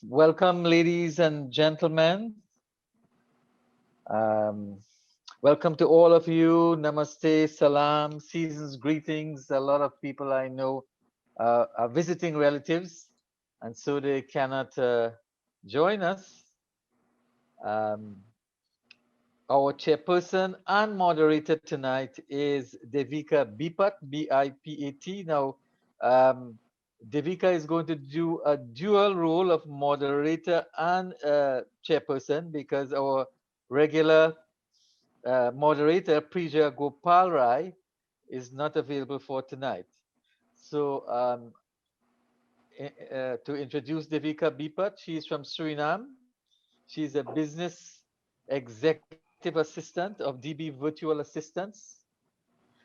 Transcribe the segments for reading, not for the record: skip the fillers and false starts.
Welcome, ladies and gentlemen. Um, Welcome to all of you. Namaste, salam, season's greetings. A lot of people I know are visiting relatives, and so they cannot join us. Um, our chairperson and moderator tonight is Devika Bipat, B-I-P-A-T. Now, um, Devika is going to do a dual role of moderator and chairperson because our regular moderator, Priya Gopal Rai, is not available for tonight. So, to introduce Devika Bipat, she is from Suriname. She's a business executive assistant of DB Virtual Assistants,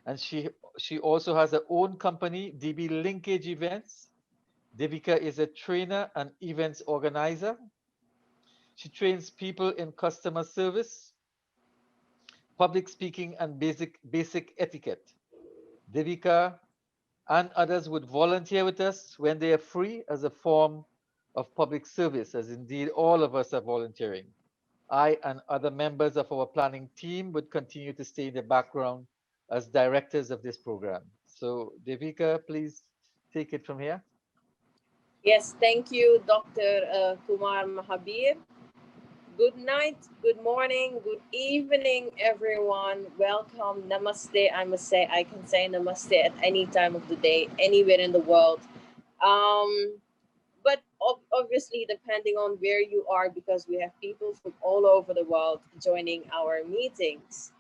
and she also has her own company, DB Linkage Events. Devika is a trainer and events organizer. She trains people in customer service, public speaking, and basic etiquette. Devika and others would volunteer with us when they are free as a form of public service, as indeed all of us are volunteering. I and other members of our planning team would continue to stay in the background as directors of this program. So, Devika, please take it from here. Yes, thank you, Dr. Kumar Mahabir. Good night, good morning, good evening, everyone. Welcome, namaste. I must say, I can say namaste at any time of the day, anywhere in the world. But obviously, depending on where you are, because we have people from all over the world joining our meetings.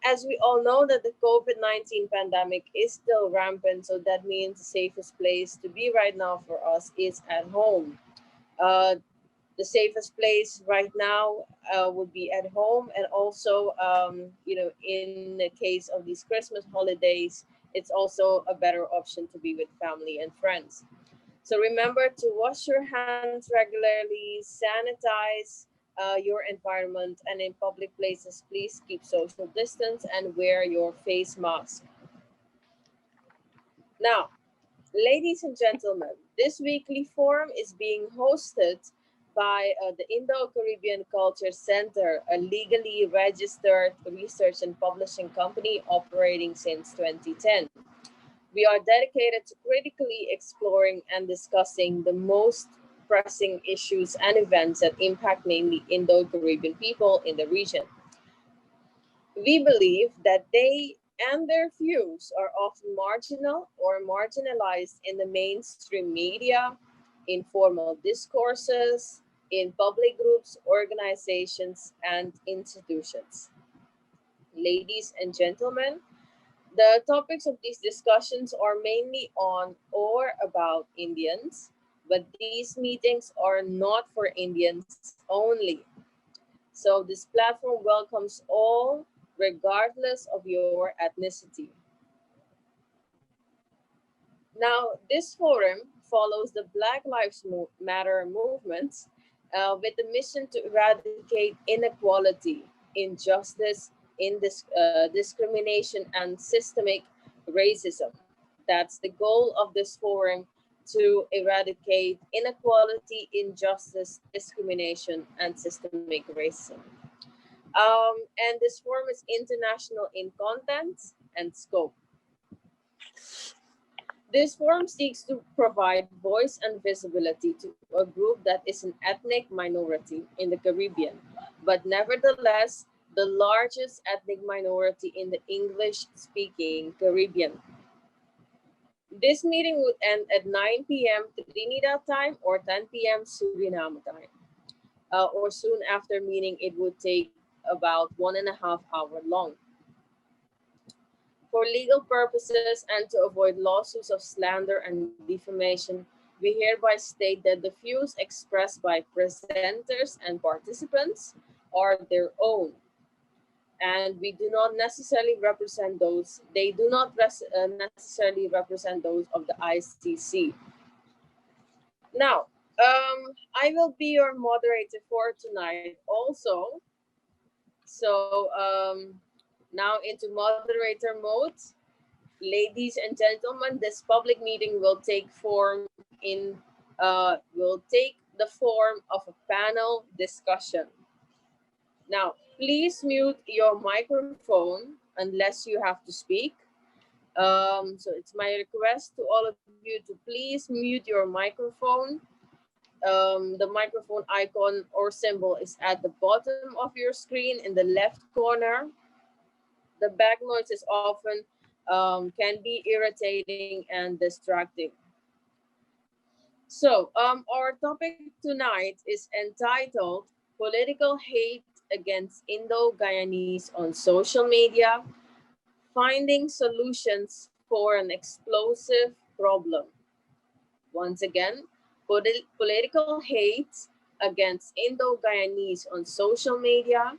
As we all know that the COVID-19 pandemic is still rampant, so that means the safest place to be right now for us is at home. Uh, the safest place right now would be at home, and also, in the case of these Christmas holidays, it's also a better option to be with family and friends. So remember to wash your hands regularly, sanitize your environment, and in public places, please keep social distance and wear your face mask. Now, ladies and gentlemen, this weekly forum is being hosted by the Indo-Caribbean Cultural Centre, a legally registered research and publishing company operating since 2010. We are dedicated to critically exploring and discussing the most pressing issues and events that impact mainly Indo-Caribbean people in the region. We believe that they and their views are often marginal or marginalized in the mainstream media, in formal discourses, in public groups, organizations, and institutions. Ladies and gentlemen, the topics of these discussions are mainly on or about Indians, but these meetings are not for Indians only. So this platform welcomes all, regardless of your ethnicity. Now, this forum follows the Black Lives Matter movement with the mission to eradicate inequality, injustice, discrimination, and systemic racism. That's the goal of this forum, to eradicate inequality, injustice, discrimination, and systemic racism. And this forum is international in content and scope. This forum seeks to provide voice and visibility to a group that is an ethnic minority in the Caribbean, but nevertheless the largest ethnic minority in the English-speaking Caribbean. This meeting would end at 9 p.m. Trinidad time or 10 p.m. Suriname time. Or soon after, meaning it would take about 1.5 hours long. For legal purposes and to avoid lawsuits of slander and defamation, we hereby state that the views expressed by presenters and participants are their own, and we do not necessarily represent those. They do not necessarily represent those of the ICC. Now, I will be your moderator for tonight also. So now into moderator mode. Ladies and gentlemen, this public meeting will take the form of a panel discussion. Now, please mute your microphone unless you have to speak. So it's my request to all of you to please mute your microphone. The microphone icon or symbol is at the bottom of your screen in the left corner. The back noise is often can be irritating and distracting. So our topic tonight is entitled Political Hate Against Indo-Guyanese on Social Media, Finding Solutions for an Explosive Problem. Once again, political hate against Indo-Guyanese on social media,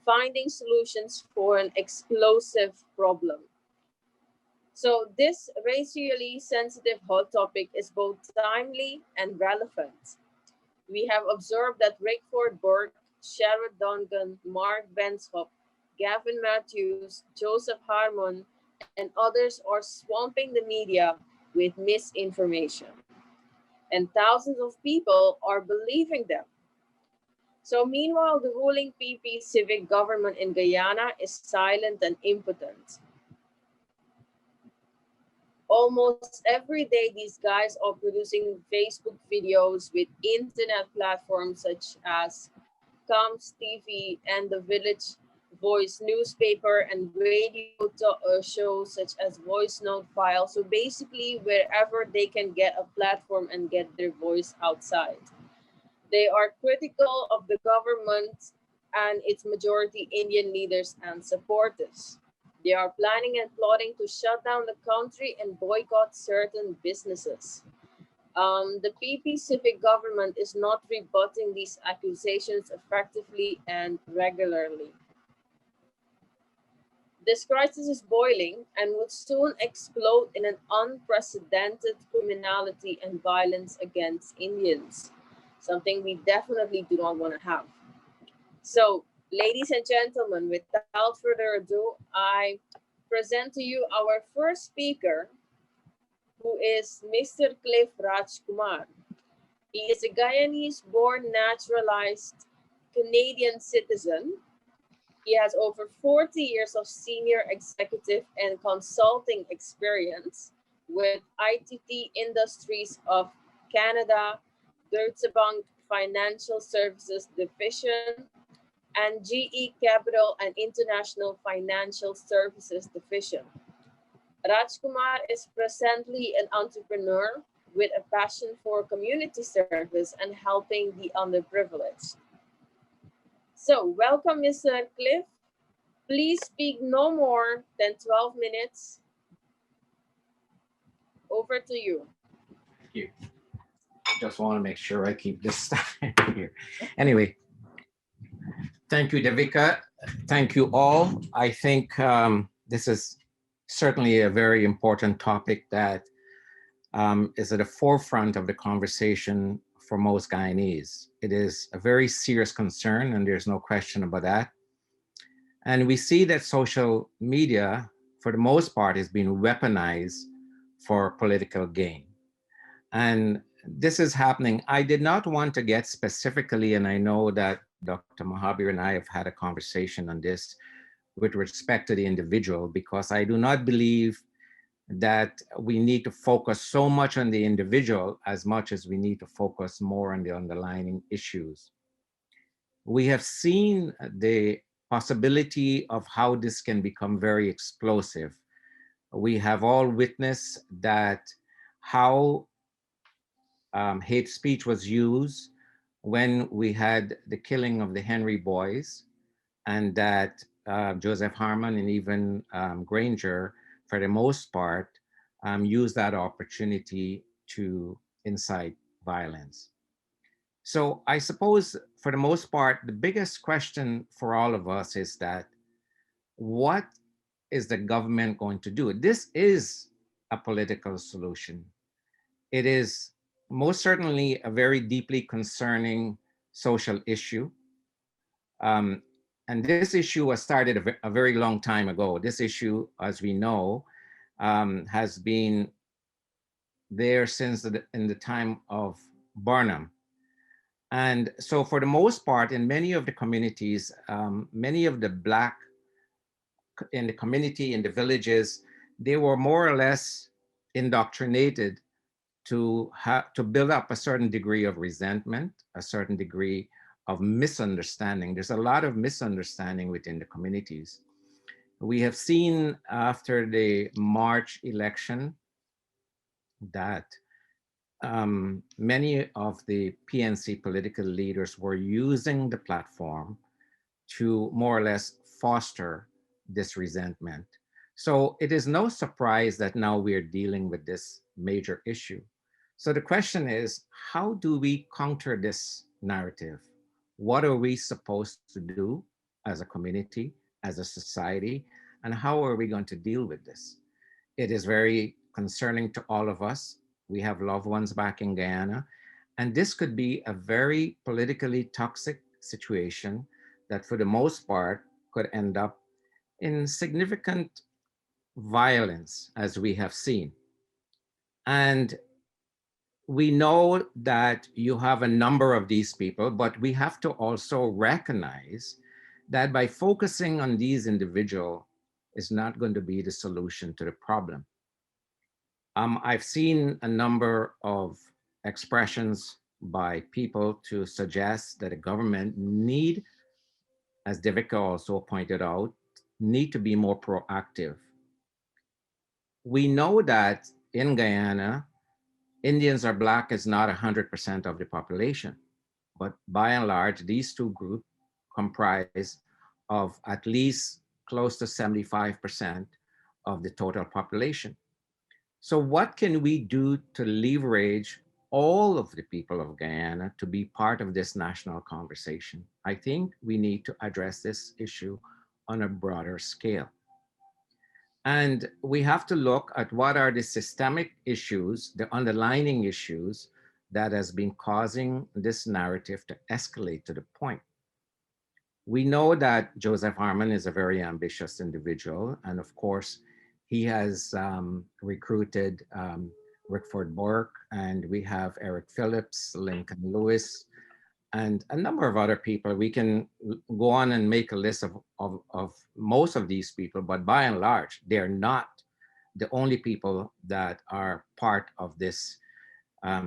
finding solutions for an explosive problem. So this racially sensitive hot topic is both timely and relevant. We have observed that Rickford Burke, Sherrod Duncan, Mark Benschop, Gavin Matthews, Joseph Harmon, and others are swamping the media with misinformation. And thousands of people are believing them. So meanwhile, the ruling PP civic government in Guyana is silent and impotent. Almost every day, these guys are producing Facebook videos with internet platforms such as Coms TV and the Village Voice newspaper and radio shows such as Voice Note File. So basically, wherever they can get a platform and get their voice outside. They are critical of the government and its majority Indian leaders and supporters. They are planning and plotting to shut down the country and boycott certain businesses. The PP civic government is not rebutting these accusations effectively and regularly. This crisis is boiling and would soon explode in an unprecedented criminality and violence against Indians, something we definitely do not want to have. So, ladies and gentlemen, without further ado, I present to you our first speaker, who is Mr. Cliff Rajkumar. He is a Guyanese-born naturalized Canadian citizen. He has over 40 years of senior executive and consulting experience with ITT Industries of Canada, Deutsche Bank Financial Services Division, and GE Capital and International Financial Services Division. Rajkumar is presently an entrepreneur with a passion for community service and helping the underprivileged. So, welcome, Mr. Cliff. Please speak no more than 12 minutes. Over to you. Thank you. Just want to make sure I keep this stuff here. Anyway, thank you, Devika. Thank you all. I think this is certainly a very important topic that is at the forefront of the conversation for most Guyanese. It is a very serious concern, and there's no question about that. And we see that social media, for the most part, is being weaponized for political gain. And this is happening. I did not want to get specifically, and I know that Dr. Mahabir and I have had a conversation on this with respect to the individual, because I do not believe that we need to focus so much on the individual as much as we need to focus more on the underlying issues. We have seen the possibility of how this can become very explosive. We have all witnessed that how hate speech was used when we had the killing of the Henry boys, and that Joseph Harmon and even Granger, for the most part, used that opportunity to incite violence. So I suppose for the most part, the biggest question for all of us is that, what is the government going to do? This is a political solution. It is most certainly a very deeply concerning social issue. And this issue was started a very long time ago. This issue, as we know, has been there since in the time of Barnum. And so for the most part, in many of the communities, many of the Black in the community, in the villages, they were more or less indoctrinated to build up a certain degree of resentment, a certain degree of misunderstanding. There's a lot of misunderstanding within the communities. We have seen after the March election that many of the PNC political leaders were using the platform to more or less foster this resentment. So it is no surprise that now we're dealing with this major issue. So the question is, how do we counter this narrative? What are we supposed to do as a community, as a society, and how are we going to deal with this? It is very concerning to all of us. We have loved ones back in Guyana, and this could be a very politically toxic situation that for the most part could end up in significant violence, as we have seen. And we know that you have a number of these people, but we have to also recognize that by focusing on these individuals is not going to be the solution to the problem. I've seen a number of expressions by people to suggest that the government need, as Devika also pointed out, need to be more proactive. We know that in Guyana, Indians or Black is not 100% of the population, but by and large, these two groups comprise of at least close to 75% of the total population. So what can we do to leverage all of the people of Guyana to be part of this national conversation? I think we need to address this issue on a broader scale. And we have to look at what are the systemic issues, the underlying issues that has been causing this narrative to escalate to the point. We know that Joseph Harmon is a very ambitious individual. And of course, he has recruited Rickford Burke, and we have Eric Phillips, Lincoln Lewis, and a number of other people. We can go on and make a list of most of these people, but by and large, they're not the only people that are part of this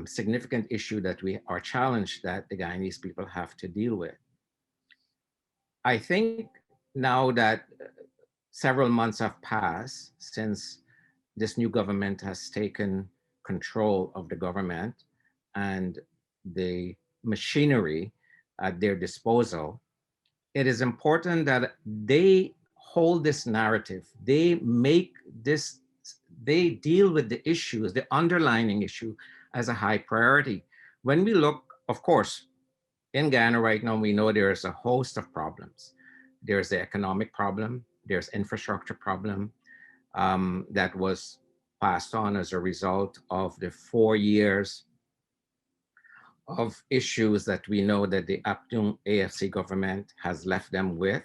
significant issue that we are challenged that the Guyanese people have to deal with. I think now that several months have passed since this new government has taken control of the government and the machinery at their disposal, it is important that they hold this narrative. They make this, they deal with the issues, the underlying issue as a high priority. When we look, of course, in Guyana right now, we know there's a host of problems. There's the economic problem, there's infrastructure problem that was passed on as a result of the 4 years of issues that we know that the Aptung AFC government has left them with.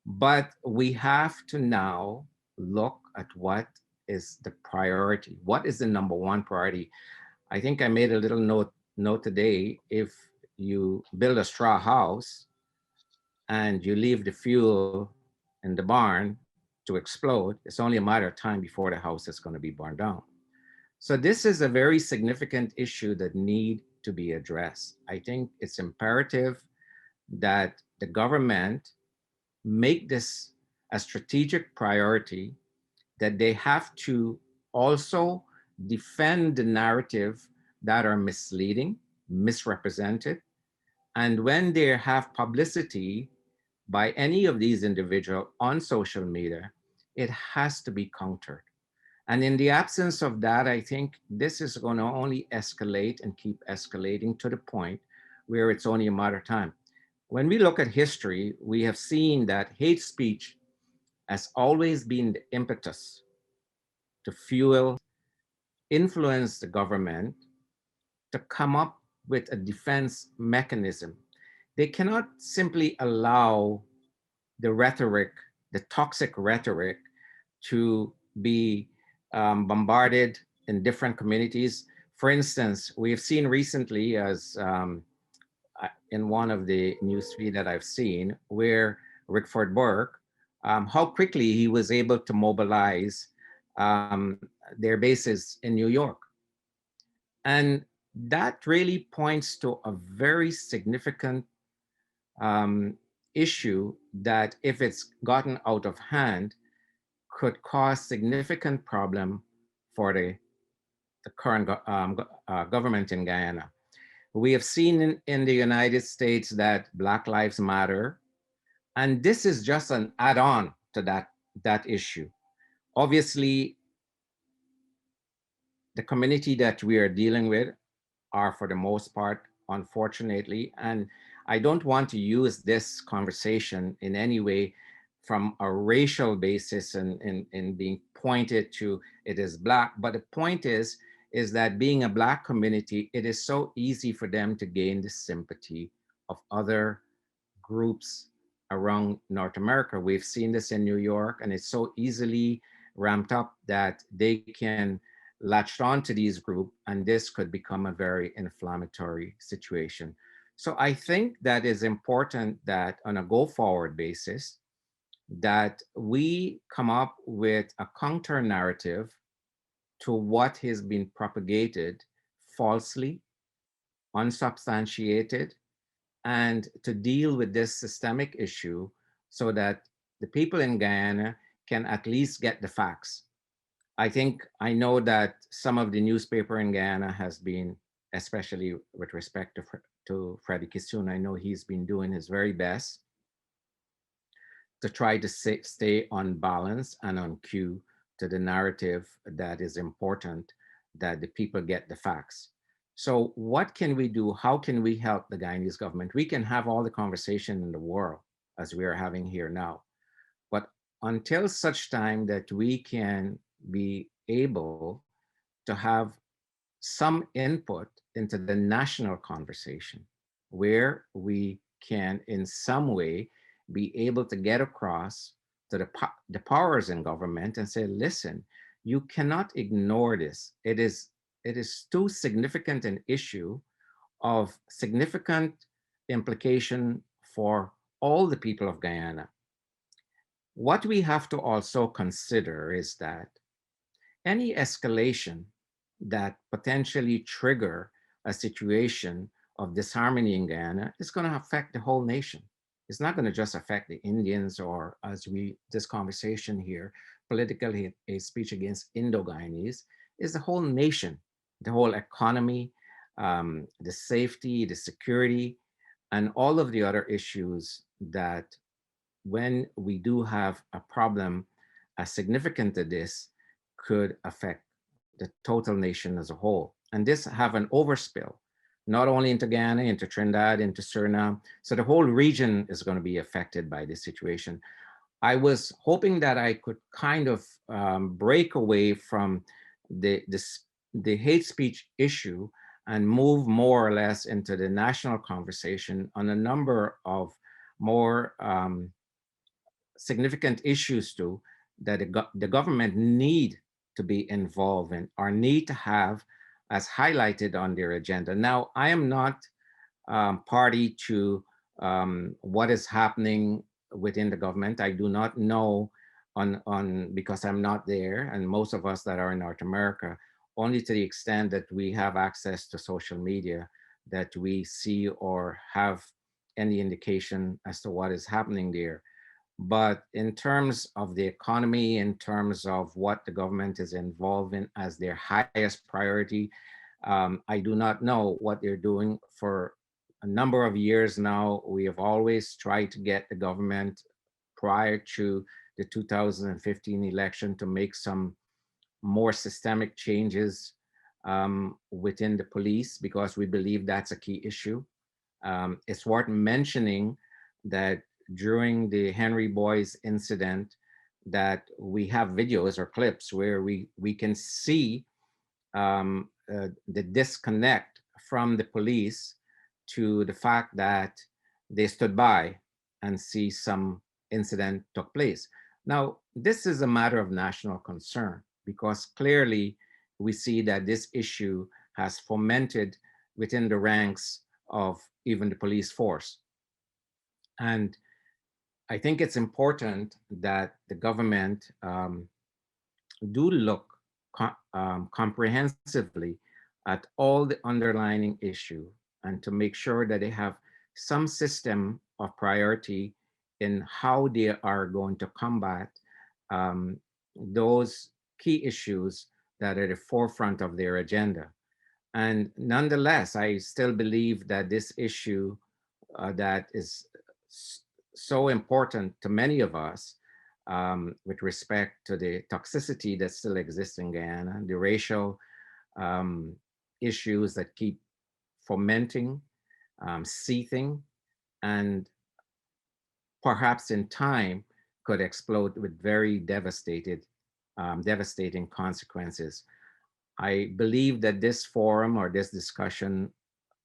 But we have to now look at what is the priority. What is the number one priority? I think I made a little note today. If you build a straw house and you leave the fuel in the barn to explode, it's only a matter of time before the house is going to be burned down. So this is a very significant issue that need to be addressed. I think it's imperative that the government make this a strategic priority, that they have to also defend the narrative that are misleading, misrepresented. And when they have publicity by any of these individuals on social media, it has to be countered. And in the absence of that, I think this is going to only escalate and keep escalating to the point where it's only a matter of time. When we look at history, we have seen that hate speech has always been the impetus to fuel, influence the government to come up with a defense mechanism. They cannot simply allow the rhetoric, the toxic rhetoric, to be bombarded in different communities. For instance, we have seen recently as in one of the newsfeed that I've seen, where Rickford Burke, how quickly he was able to mobilize their bases in New York. And that really points to a very significant issue that, if it's gotten out of hand, could cause significant problem for the current government in Guyana. We have seen in the United States that Black Lives Matter, and this is just an add-on to that issue. Obviously, the community that we are dealing with are, for the most part, unfortunately, and I don't want to use this conversation in any way from a racial basis and being pointed to it is Black, but the point is that being a Black community, it is so easy for them to gain the sympathy of other groups around North America. We've seen this in New York, and it's so easily ramped up that they can latch on to these groups, and this could become a very inflammatory situation. So I think that is important that on a go-forward basis, that we come up with a counter narrative to what has been propagated falsely, unsubstantiated, and to deal with this systemic issue so that the people in Guyana can at least get the facts. I know that some of the newspaper in Guyana has been, especially with respect to Freddie Kissoon, I know he's been doing his very best to try to stay on balance and on cue to the narrative that is important, that the people get the facts. So what can we do? How can we help the Guyanese government? We can have all the conversation in the world as we are having here now. But until such time that we can be able to have some input into the national conversation, where we can in some way be able to get across to the powers in government and say, listen, you cannot ignore this. It is too significant an issue of significant implication for all the people of Guyana. What we have to also consider is that any escalation that potentially trigger a situation of disharmony in Guyana is going to affect the whole nation. It's not going to just affect the Indians, or as this conversation here, political hate speech against Indo-Guyanese, is the whole nation, the whole economy, the safety, the security, and all of the other issues that when we do have a problem as significant as this could affect the total nation as a whole. And this have an overspill, not only into Guyana, into Trinidad, into Suriname. So the whole region is going to be affected by this situation. I was hoping that I could kind of break away from the hate speech issue and move more or less into the national conversation on a number of more significant issues too, that the government need to be involved in, or need to have as highlighted on their agenda. Now, I am not party to what is happening within the government. I do not know because I'm not there, and most of us that are in North America, only to the extent that we have access to social media, that we see or have any indication as to what is happening there. But in terms of the economy, in terms of what the government is involved in as their highest priority, I do not know what they're doing. For a number of years now, we have always tried to get the government prior to the 2015 election to make some more systemic changes within the police, because we believe that's a key issue. It's worth mentioning that during the Henry Boys incident, that we have videos or clips where we can see the disconnect from the police to the fact that they stood by and see some incident took place. Now, this is a matter of national concern, because clearly we see that this issue has fomented within the ranks of even the police force. And I think it's important that the government do look comprehensively at all the underlying issue and to make sure that they have some system of priority in how they are going to combat those key issues that are the forefront of their agenda. And nonetheless, I still believe that this issue that is so important to many of us with respect to the toxicity that still exists in Guyana, the racial issues that keep fomenting, seething, and perhaps in time could explode with very devastating consequences. I believe that this forum or this discussion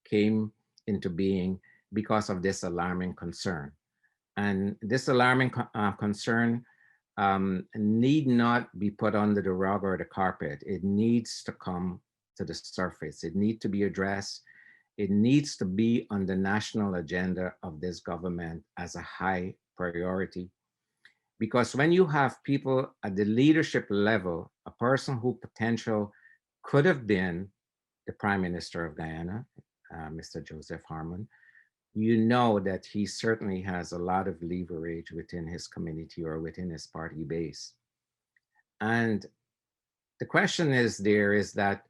came into being because of this alarming concern. And this alarming concern need not be put under the rug or the carpet. It needs to come to the surface. It needs to be addressed. It needs to be on the national agenda of this government as a high priority. Because when you have people at the leadership level, a person who potential could have been the Prime Minister of Guyana, Mr. Joseph Harmon, you know that he certainly has a lot of leverage within his community or within his party base. And the question is that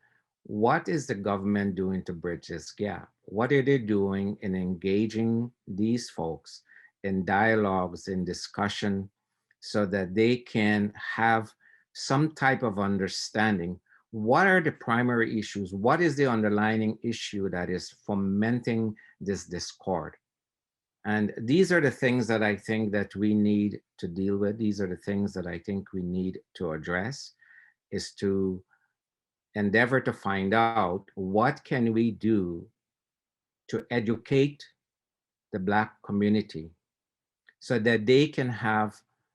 what is the government doing to bridge this gap? What are they doing in engaging these folks in dialogues, in discussion, so that they can have some type of understanding? What are the primary issues? What is the underlying issue that is fomenting this discord? And these are the things that I think that we need to deal with. These are the things that I think we need to address, is to endeavor to find out what can we do to educate the Black community so that they can have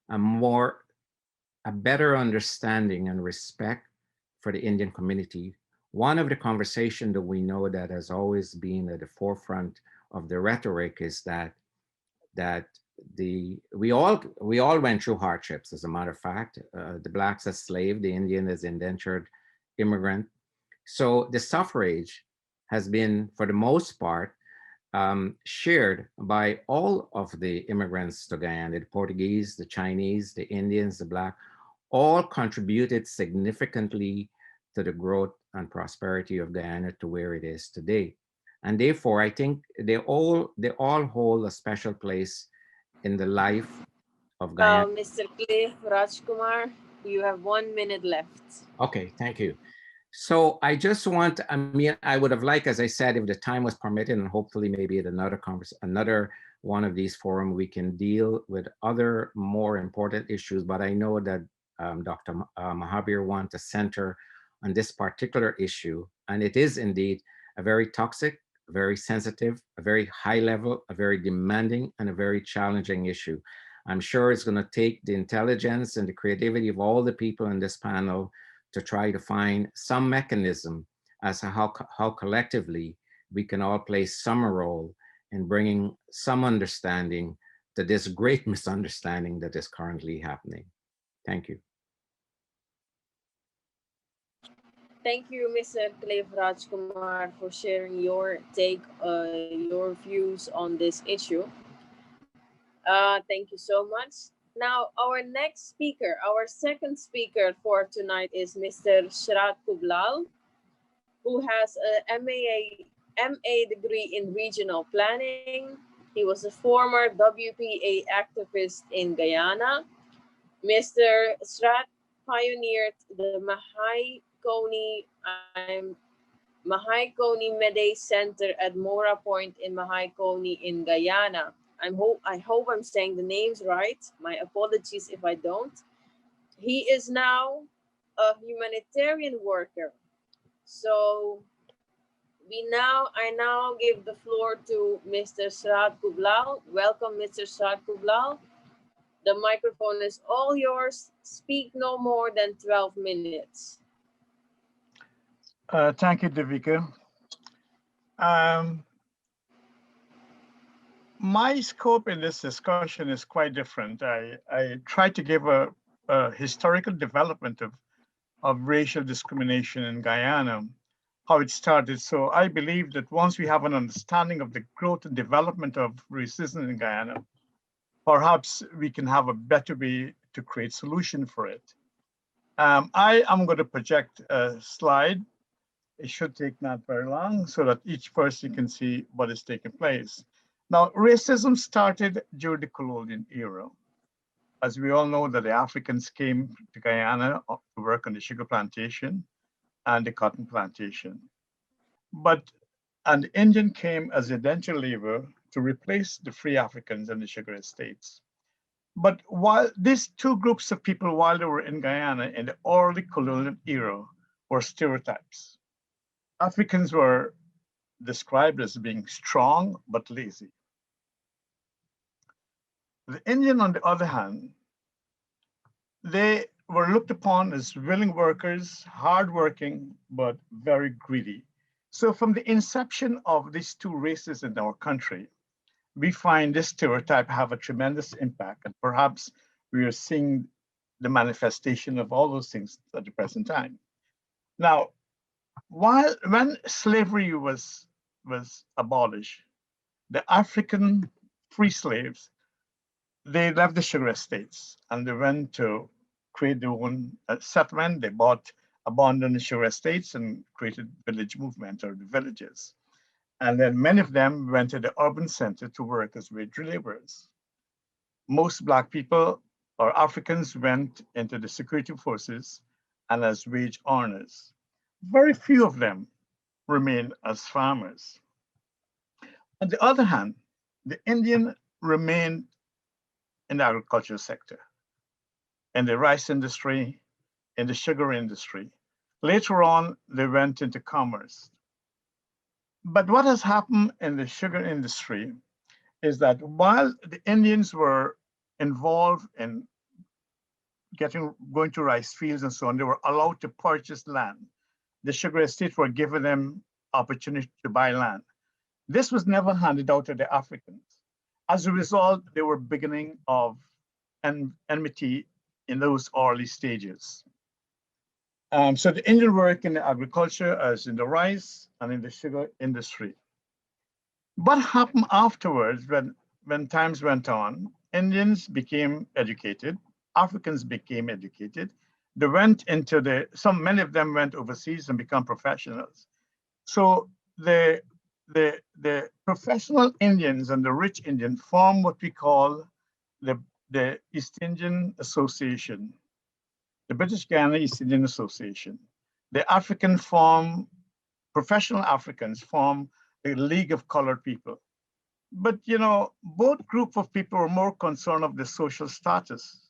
a better understanding and respect for the Indian community. One of the conversations that we know that has always been at the forefront of the rhetoric is that we all went through hardships. As a matter of fact, the Blacks as slave, the Indian as indentured immigrant. So the suffrage has been, for the most part, shared by all of the immigrants to Guyana, the Portuguese, the Chinese, the Indians, the Black, all contributed significantly to the growth and prosperity of Guyana to where it is today. And therefore, I think they all hold a special place in the life of Guyana. Mr. Cliff Rajkumar, you have 1 minute left. Okay, thank you. So I just want, I mean, I would have liked, as I said, if the time was permitted, and hopefully maybe at another one of these forums, we can deal with other more important issues. But I know that Dr. Mahabir wants to center on this particular issue. And it is indeed a very toxic, very sensitive, a very high level, a very demanding, and a very challenging issue. I'm sure it's going to take the intelligence and the creativity of all the people in this panel to try to find some mechanism as to how collectively we can all play some role in bringing some understanding to this great misunderstanding that is currently happening. Thank you. Thank you, Mr. Cliff Rajkumar, for sharing your take, your views on this issue. Thank you so much. Now, our next speaker, our second speaker for tonight is Mr. SRAD KUBLALL, who has a MA degree in regional planning. He was a former WPA activist in Guyana. Mr. SRAD pioneered the Mahai Mede Center at Mora Point in Mahai in Guyana. I hope I'm saying the names right. My apologies if I don't. He is now a humanitarian worker. So I now give the floor to Mr. SRAD KUBLALL. Welcome, Mr. SRAD KUBLALL. The microphone is all yours. Speak no more than 12 minutes. Thank you, Devika. My scope in this discussion is quite different. I try to give a historical development of racial discrimination in Guyana, how it started. So I believe that once we have an understanding of the growth and development of racism in Guyana, perhaps we can have a better way to create solution for it. I am going to project a slide. It should take not very long so that each person can see what is taking place. Now, racism started during the colonial era. As we all know that the Africans came to Guyana to work on the sugar plantation and the cotton plantation. But an Indian came as a denture labor to replace the free Africans in the sugar estates. But while these two groups of people, while they were in Guyana in the early colonial era, were stereotypes. Africans were described as being strong but lazy. The Indian, on the other hand, they were looked upon as willing workers, hardworking, but very greedy. So from the inception of these two races in our country, we find this stereotype have a tremendous impact, and perhaps we are seeing the manifestation of all those things at the present time. Now, when slavery was abolished, the African free slaves, they left the sugar estates and they went to create their own settlement. They abandoned the sugar estates and created village movement or the villages. And then many of them went to the urban center to work as wage laborers. Most Black people or Africans went into the security forces and as wage earners. Very few of them remained as farmers. On the other hand, the Indian remained in the agricultural sector, in the rice industry, in the sugar industry. Later on, they went into commerce. But what has happened in the sugar industry is that while the Indians were involved in going to rice fields and so on, they were allowed to purchase land. The sugar estates were giving them opportunity to buy land. This was never handed out to the Africans. As a result, they were beginning of enmity in those early stages. So the Indian work in the agriculture as in the rice and in the sugar industry. What happened afterwards when times went on, Indians became educated, Africans became educated. They went into many of them went overseas and become professionals. So the professional Indians and the rich Indian form what we call the East Indian Association, the British Guyana East Indian Association. The professional Africans form the League of Colored People. But both groups of people were more concerned of the social status.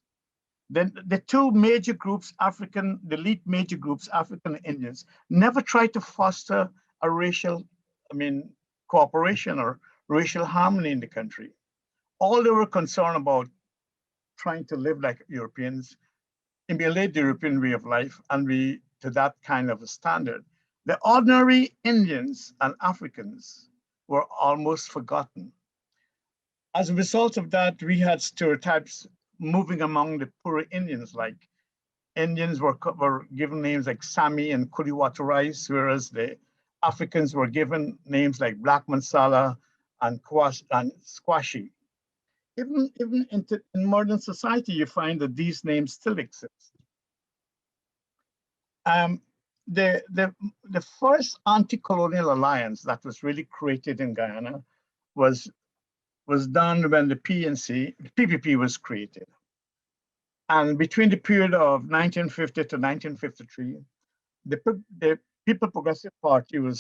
Then the two major groups, the elite major groups, African Indians, never tried to foster a racial, cooperation or racial harmony in the country. All they were concerned about trying to live like Europeans, emulate the European way of life, and be to that kind of a standard. The ordinary Indians and Africans were almost forgotten. As a result of that, we had stereotypes moving among the poorer Indians, like Indians were given names like Sami and Kuriwatu rice, whereas the Africans were given names like black mansala and squashy. Even in modern society, you find that these names still exist. The first anti-colonial alliance that was really created in Guyana was done when the PPP was created. And between the period of 1950 to 1953, the People Progressive Party when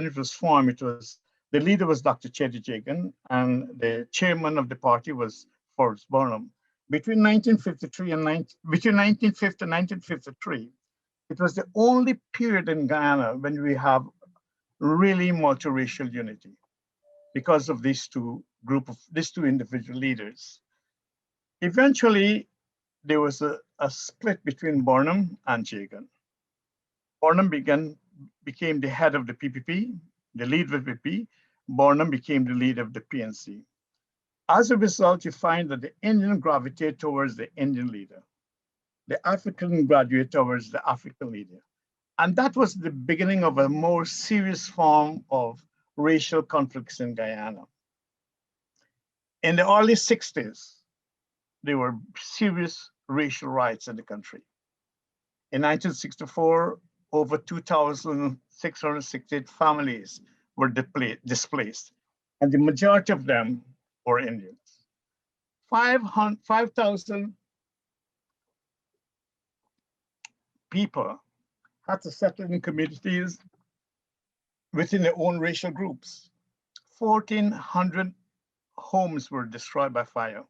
it was formed, the leader was Dr. Chedi Jagan, and the chairman of the party was Forrest Burnham. Between 1950 and 1953, it was the only period in Guyana when we have really multiracial unity because of these two individual leaders. Eventually, there was a split between Burnham and Jagan. Burnham became the head of the PPP, the lead of the PPP. Burnham became the lead of the PNC. As a result, you find that the Indian gravitate towards the Indian leader, the African graduate towards the African leader. And that was the beginning of a more serious form of racial conflicts in Guyana. In the early 60s, there were serious racial riots in the country. In 1964, over 2,668 families were displaced, and the majority of them were Indians. 5,000 people had to settle in communities within their own racial groups. 1,400 homes were destroyed by fire.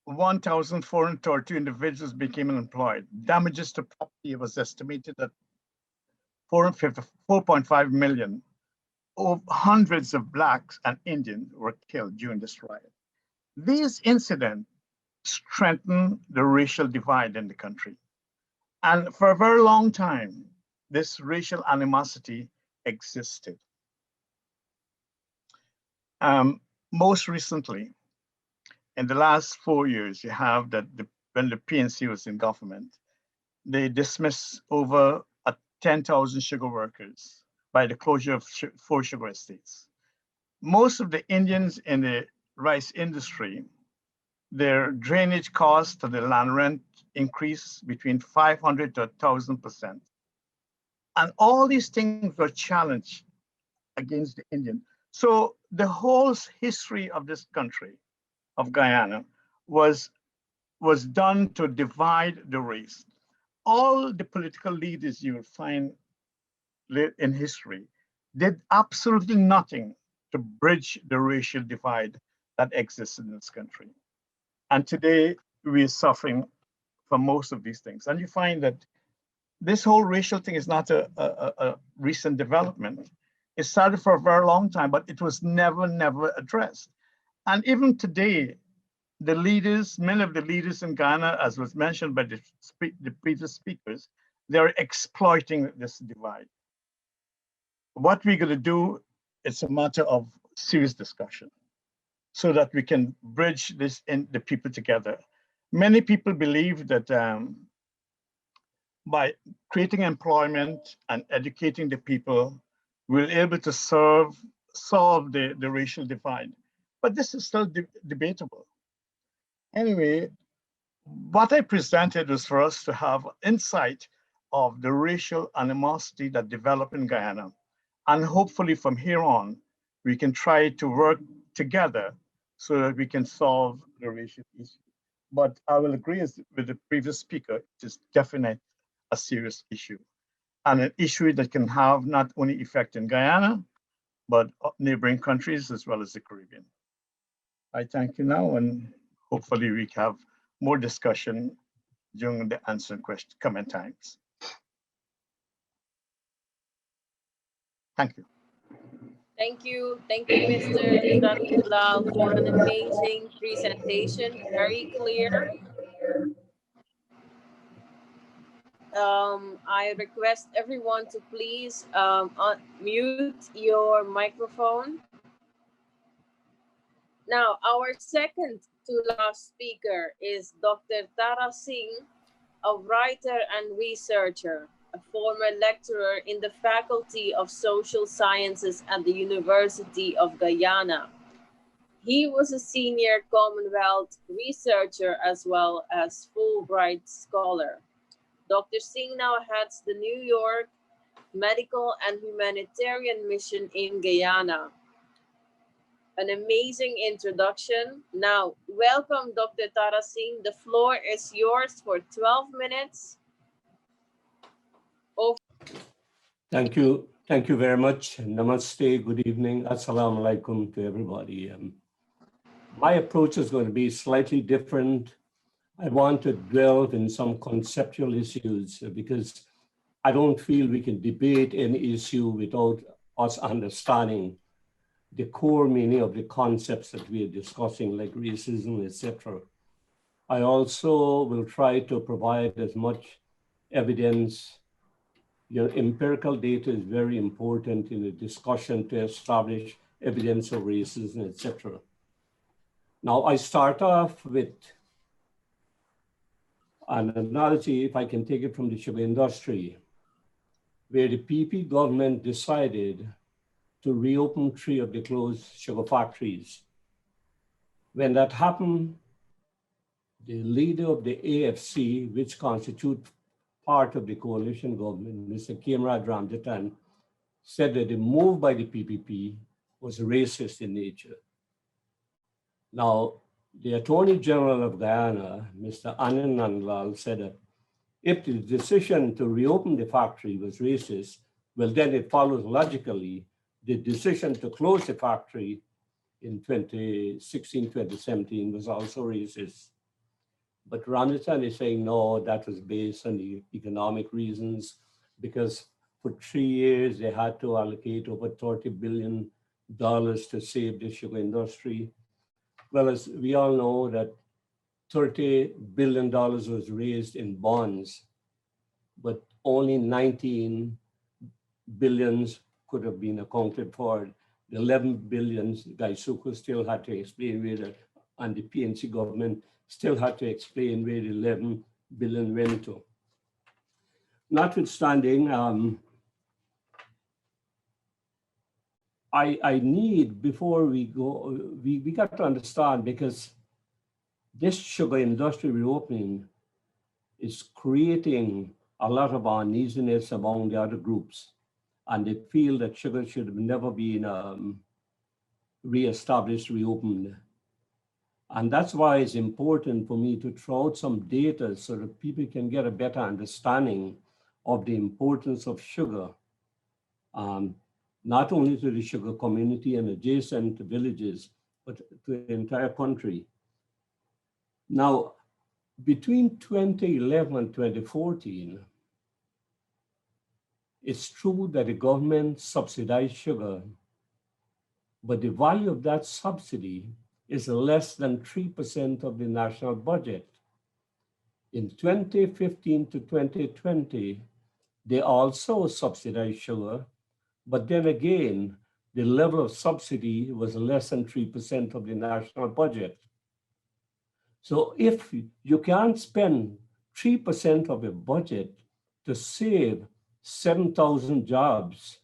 1,432 individuals became unemployed. Damages to property was estimated at 4.5 million. Hundreds of Blacks and Indians were killed during this riot. These incidents strengthened the racial divide in the country. And for a very long time, this racial animosity existed. Most recently, in the last 4 years, you have that when the PNC was in government, they dismissed over 10,000 sugar workers by the closure of 4 sugar estates. Most of the Indians in the rice industry, their drainage cost and the land rent increased between 500 to 1,000%. And all these things were challenged against the Indian. So the whole history of this country, of Guyana, was done to divide the race. All the political leaders you will find in history did absolutely nothing to bridge the racial divide that exists in this country. And today we are suffering from most of these things. And you find that this whole racial thing is not a recent development. It started for a very long time, but it was never addressed. And even today, the leaders, many of the leaders in Ghana, as was mentioned by the previous speakers, they're exploiting this divide. What we're going to do, it's a matter of serious discussion so that we can bridge this in the people together. Many people believe that by creating employment and educating the people, we'll be able to solve the racial divide. But this is still debatable. Anyway, what I presented was for us to have insight of the racial animosity that developed in Guyana. And hopefully from here on, we can try to work together so that we can solve the racial issue. But I will agree with the previous speaker, it is definitely a serious issue, and an issue that can have not only effect in Guyana, but neighboring countries as well as the Caribbean. I thank you now, and hopefully we have more discussion during the answer and question comment times. Thank you. Thank you, Mr. SRAD KUBLALL, for an amazing presentation, very clear. I request everyone to please mute your microphone. Now, our second to last speaker is Dr. Tara Singh, a writer and researcher, a former lecturer in the Faculty of Social Sciences at the University of Guyana. He was a senior Commonwealth researcher as well as Fulbright scholar. Dr. Singh now heads the New York Medical and Humanitarian Mission in Guyana. An amazing introduction. Now, welcome, Dr. Tara Singh. The floor is yours for 12 minutes. Thank you. Thank you very much. Namaste. Good evening. Assalamu alaikum to everybody. My approach is going to be slightly different. I want to delve in some conceptual issues because I don't feel we can debate any issue without us understanding the core meaning of the concepts that we are discussing, like racism, etc. I also will try to provide as much evidence. Your empirical data is very important in a discussion to establish evidence of racism, etc. Now I start off with an analogy, if I can take it from the sugar industry, where the PP government decided to reopen 3 of the closed sugar factories. When that happened, the leader of the AFC, which constitutes part of the coalition government, Mr. Kamrad Ramjatan, said that the move by the PPP was racist in nature. Now, the Attorney General of Guyana, Mr. Anand Nandlal, said that if the decision to reopen the factory was racist, well, then it follows logically the decision to close the factory in 2016, 2017 was also racist. But Ramjatan is saying, no, that was based on the economic reasons, because for 3 years, they had to allocate over $30 billion to save the sugar industry. Well, as we all know that $30 billion was raised in bonds, but only 19 billions could have been accounted for. The 11 billions, Gaisuku still had to explain where the, and the PNC government still had to explain where the 11 billion went to. Notwithstanding, I need, before we go, we got to understand, because this sugar industry reopening is creating a lot of uneasiness among the other groups. And they feel that sugar should have never been reestablished, reopened. And that's why it's important for me to throw out some data so that people can get a better understanding of the importance of sugar, not only to the sugar community and adjacent villages, but to the entire country. Now, between 2011 and 2014, it's true that the government subsidized sugar, but the value of that subsidy is less than 3% of the national budget. In 2015 to 2020, they also subsidized sugar, but then again, the level of subsidy was less than 3% of the national budget. So if you can't spend 3% of your budget to save 7,000 jobs,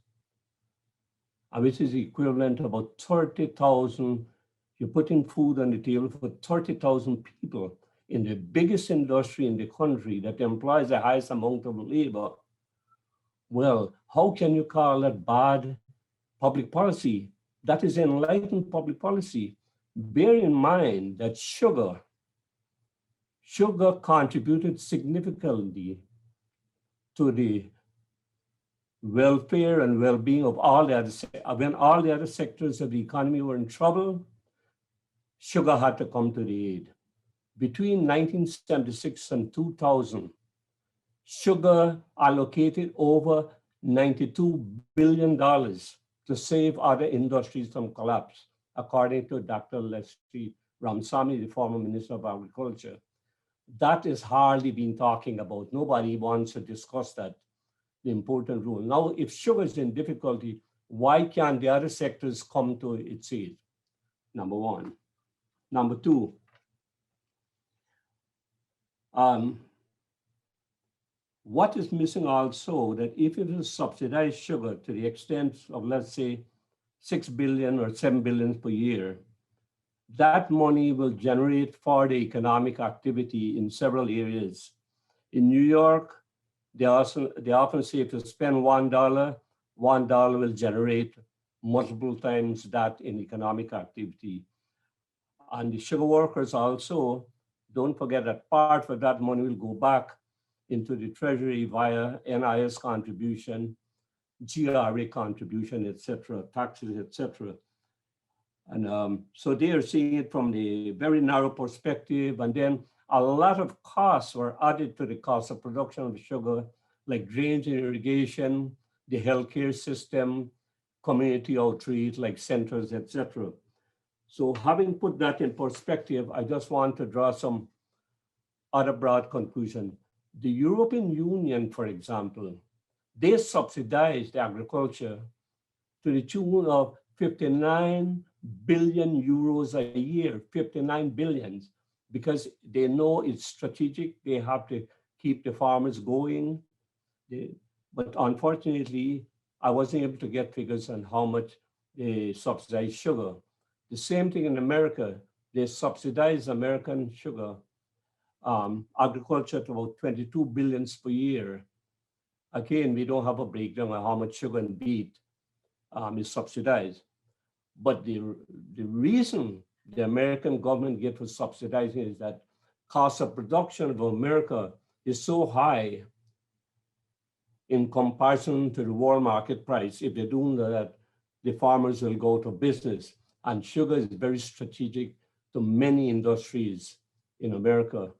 which is equivalent to about 30,000, you're putting food on the table for 30,000 people in the biggest industry in the country that employs the highest amount of labor. Well, how can you call that bad public policy? That is enlightened public policy. Bear in mind that sugar contributed significantly to the welfare and well-being of all the other, when all the other sectors of the economy were in trouble, sugar had to come to the aid. Between 1976 and 2000, sugar allocated over $92 billion to save other industries from collapse, according to Dr. Leslie Ramsamy, the former Minister of Agriculture. That is hardly been talking about. Nobody wants to discuss that, the important role. Now, if sugar is in difficulty, why can't the other sectors come to its aid? Number one. Number two, what is missing also, that if it is subsidized sugar to the extent of, let's say, 6 billion or 7 billion per year, that money will generate for the economic activity in several areas. In New York, they often say if you spend $1 will generate multiple times that in economic activity. And the sugar workers also, don't forget that part of that money will go back into the treasury via NIS contribution, GRA contribution, etc., taxes, etc. And so they are seeing it from the very narrow perspective. And then a lot of costs were added to the cost of production of sugar, like drainage and irrigation, the healthcare system, community outreach, like centers, etc. So having put that in perspective, I just want to draw some other broad conclusion. The European Union, for example, they subsidized agriculture to the tune of 59 billion euros a year, 59 billions, because they know it's strategic. They have to keep the farmers going. But unfortunately, I wasn't able to get figures on how much they subsidize sugar. The same thing in America. They subsidize American sugar, agriculture to about 22 billions per year. Again, we don't have a breakdown of how much sugar and beet is subsidized. But the reason the American government gets for subsidizing is that cost of production of America is so high in comparison to the world market price. If they do that, the farmers will go to business. And sugar is very strategic to many industries in America.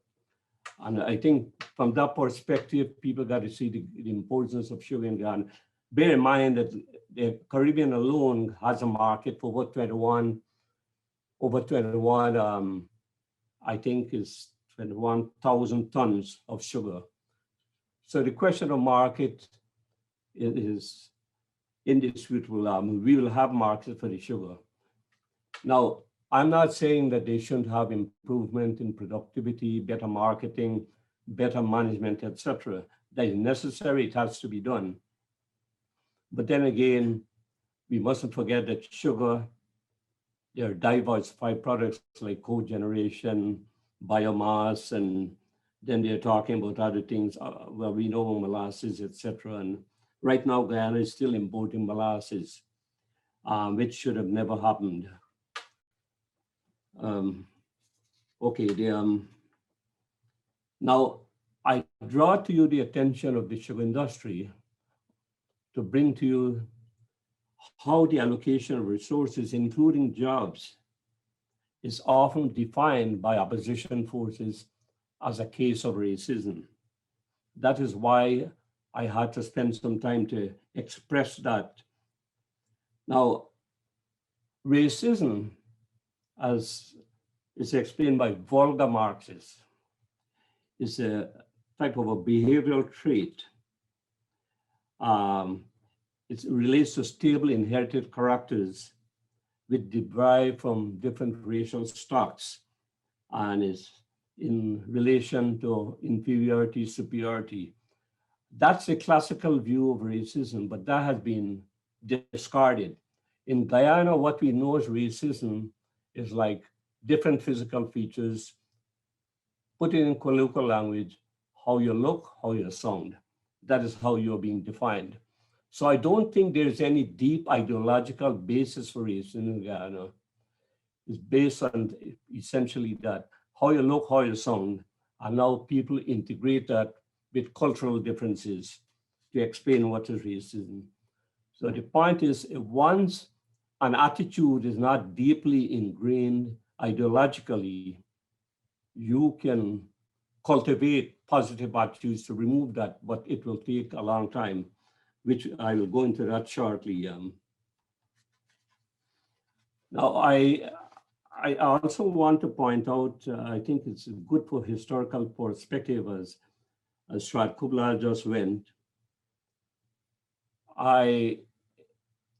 And I think from that perspective, people got to see the importance of sugar in Ghana. Bear in mind that the Caribbean alone has a market for over 21, I think is 21,000 tons of sugar. So the question of market is indisputable. We will have markets for the sugar. Now, I'm not saying that they shouldn't have improvement in productivity, better marketing, better management, etc. That is necessary, it has to be done. But then again, we mustn't forget that sugar, there are diversified products like cogeneration, biomass, and then they're talking about other things, well, we know molasses, etc. And right now, Guyana is still importing molasses, which should have never happened. Now, I draw to you the attention of the sugar industry to bring to you how the allocation of resources, including jobs, is often defined by opposition forces as a case of racism. That is why I had to spend some time to express that. Now, racism, as is explained by vulgar Marxists, is a type of a behavioral trait. It relates to stable inherited characters which derive from different racial stocks and is in relation to inferiority, superiority. That's a classical view of racism, but that has been discarded. In Guyana, what we know as racism is like different physical features, put it in colloquial language, how you look, how you sound. That is how you're being defined. So I don't think there's any deep ideological basis for racism in Guyana. It's based on essentially that, how you look, how you sound, and now people integrate that with cultural differences to explain what is racism. So the point is, once an attitude is not deeply ingrained ideologically, you can cultivate positive attitudes to remove that, but it will take a long time, which I will go into that shortly. Now, I also want to point out, I think it's good for historical perspective as SRAD KUBLALL just went. I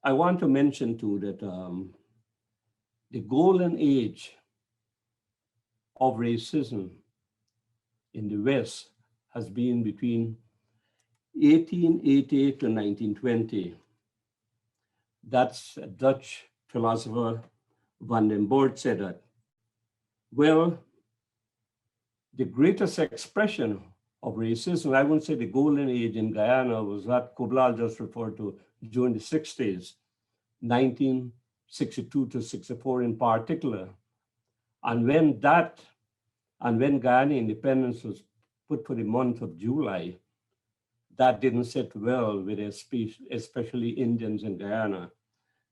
want to mention too that the golden age of racism in the West has been between 1888 to 1920. That's a Dutch philosopher, Van den Boert, said that. Well, the greatest expression of racism, I wouldn't say the golden age in Guyana, was what KUBLALL just referred to during the 60s, 1962 to 64 in particular. And when Guyana independence was put for the month of July, that didn't sit well with especially Indians in Guyana,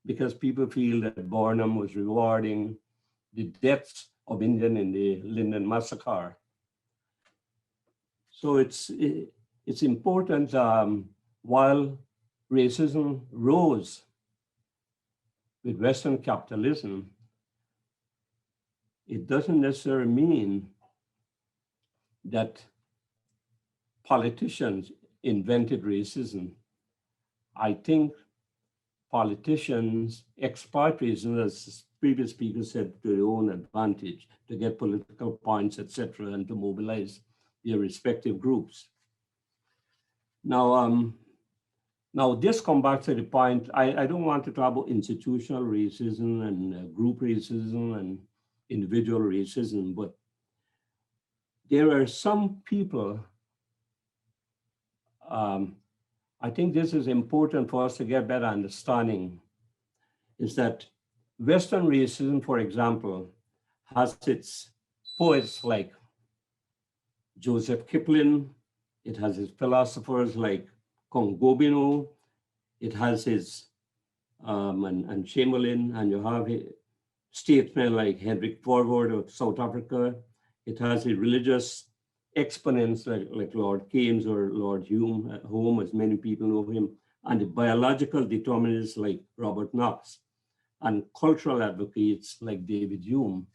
because people feel that Barnum was rewarding the deaths of Indians in the Linden massacre. So it's important, while racism rose with Western capitalism, it doesn't necessarily mean that politicians invented racism. I think politicians exploit racism, as previous speakers said, to their own advantage, to get political points, etc., and to mobilize their respective groups. Now, now this comes back to the point, I don't want to talk about institutional racism and group racism and individual racism, but there are some people, I think this is important for us to get better understanding, is that Western racism, for example, has its poets like Joseph Kipling, it has its philosophers like Kongobino, it has his, and Chamberlain, and you have statesmen like Hendrik Verwoerd of South Africa. It has a religious exponents like Lord Keynes or Lord Hume, as many people know him, and the biological determinists like Robert Knox, and cultural advocates like David Hume.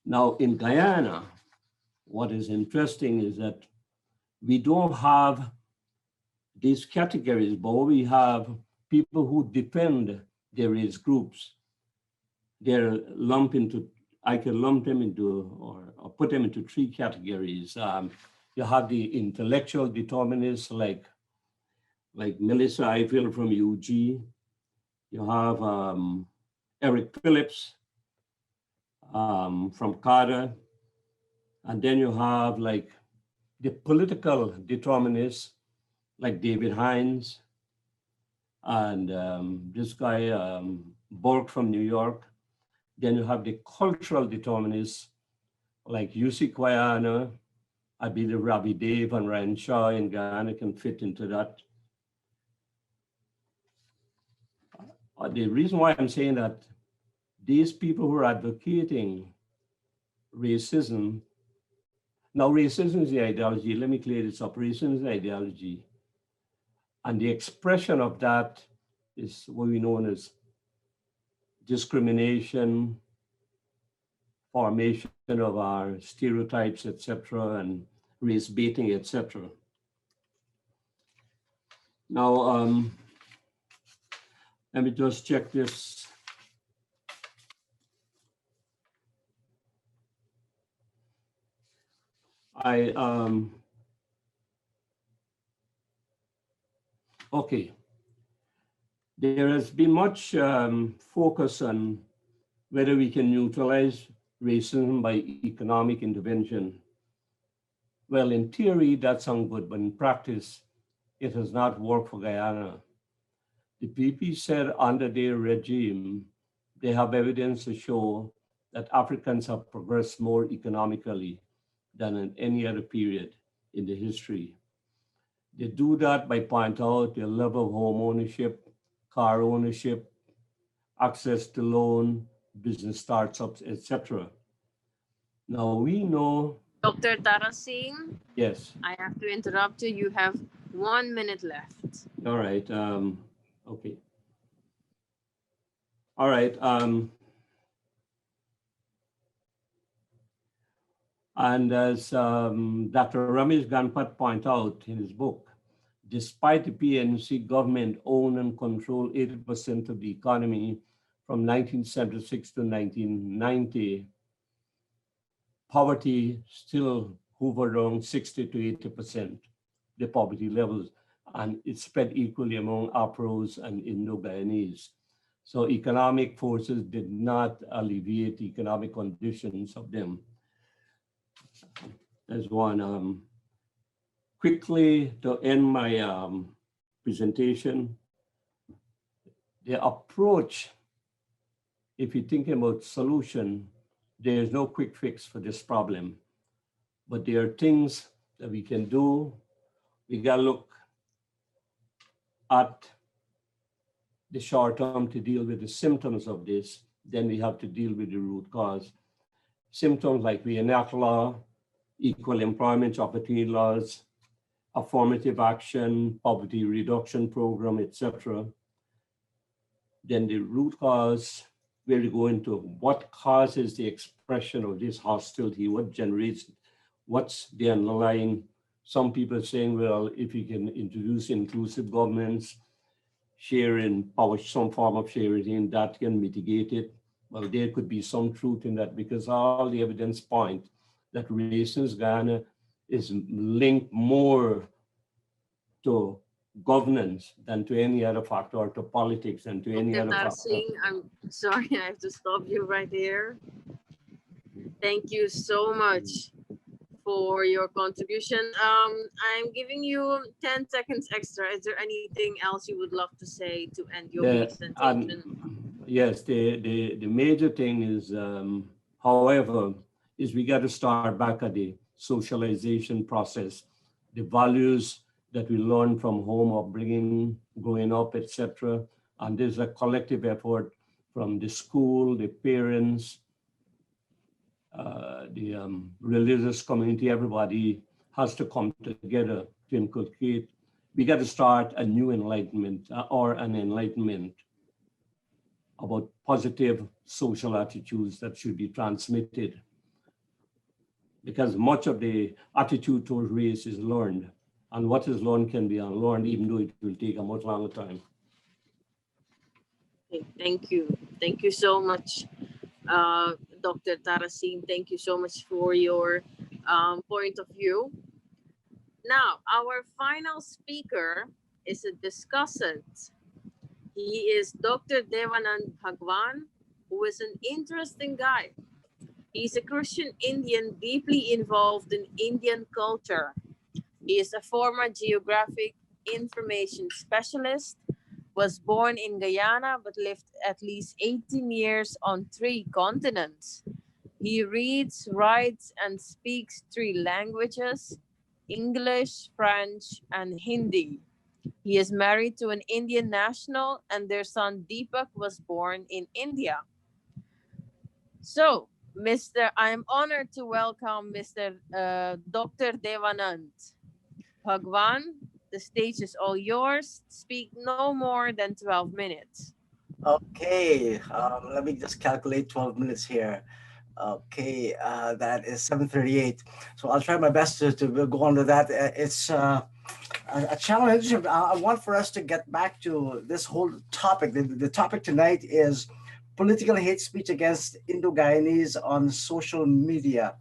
Now in Guyana, what is interesting is that we don't have these categories, but we have people who defend their race groups. They're lumped into, I can lump them into, or put them into three categories. You have the intellectual determinists like Melissa Ifield from UG. You have Eric Phillips from Carter. And then you have like the political determinists like David Hines and this guy, Bork from New York. Then you have the cultural determinists like UC Guyana. I believe Ravi Dave and Ryan Shaw in Guyana can fit into that. The reason why I'm saying that these people who are advocating racism, now racism is the ideology, let me clear this up, racism is the ideology. And the expression of that is what we know as discrimination, formation of our stereotypes, etc., and race baiting, etc. Now, let me just check this. Okay. There has been much focus on whether we can neutralize racism by economic intervention. Well, in theory, that sounds good, but in practice, it has not worked for Guyana. The PP said under their regime, they have evidence to show that Africans have progressed more economically than in any other period in the history. They do that by pointing out their level of home ownership, car ownership, access to loan, business startups, etc. Now we know. Dr. Tarasing? Yes. I have to interrupt you. You have 1 minute left. All right. Okay. All right. And as Dr. Ramesh Ganpat pointed out in his book, despite the PNC government owned and controlled 80% of the economy from 1976 to 1990, poverty still hovered around 60 to 80%, the poverty levels, and it spread equally among Afros and Indo-Guyanese. So economic forces did not alleviate the economic conditions of them. There's one. Quickly, to end my presentation, the approach, if you're thinking about solution, there's no quick fix for this problem, but there are things that we can do. We gotta look at the short term to deal with the symptoms of this, then we have to deal with the root cause. Symptoms like we enact law, equal employment opportunity laws, affirmative action, poverty reduction program, etc. Then the root cause, where we go into what causes the expression of this hostility, what generates it, what's the underlying. Some people are saying, well, if you can introduce inclusive governments, sharing power, some form of sharing, and that can mitigate it. Well, there could be some truth in that because all the evidence point that races Guyana is linked more to governance than to any other factor, or to politics than to any other factor. Singh, I'm sorry, I have to stop you right there. Thank you so much for your contribution. I'm giving you 10 seconds extra. Is there anything else you would love to say to end your presentation? Yes, the major thing is, however, is we got to start back at the socialization process, the values that we learn from home, upbringing, growing up, etc. And there's a collective effort from the school, the parents, the religious community. Everybody has to come together to inculcate. We got to start a new enlightenment or an enlightenment about positive social attitudes that should be transmitted, because much of the attitude towards race is learned, and what is learned can be unlearned, even though it will take a much longer time. Okay, thank you. Thank you so much, Dr. Tara Singh. Thank you so much for your point of view. Now, our final speaker is a discussant. He is Dr. DEVANAND BHAGWAN, who is an interesting guy. He's a Christian Indian deeply involved in Indian culture. He is a former Geographic information specialist, was born in Guyana, but lived at least 18 years on 3 continents. He reads, writes, and speaks 3 languages, English, French, and Hindi. He is married to an Indian national, and their son Deepak was born in India. So, I am honored to welcome Mr. Dr. DEVANAND BHAGWAN. The stage is all yours. Speak no more than 12 minutes. Okay, let me just calculate 12 minutes here. Okay, that is 7:38. So I'll try my best to go on to that. It's a challenge. I want for us to get back to this whole topic. The topic tonight is political hate speech against Indo-Guyanese on social media.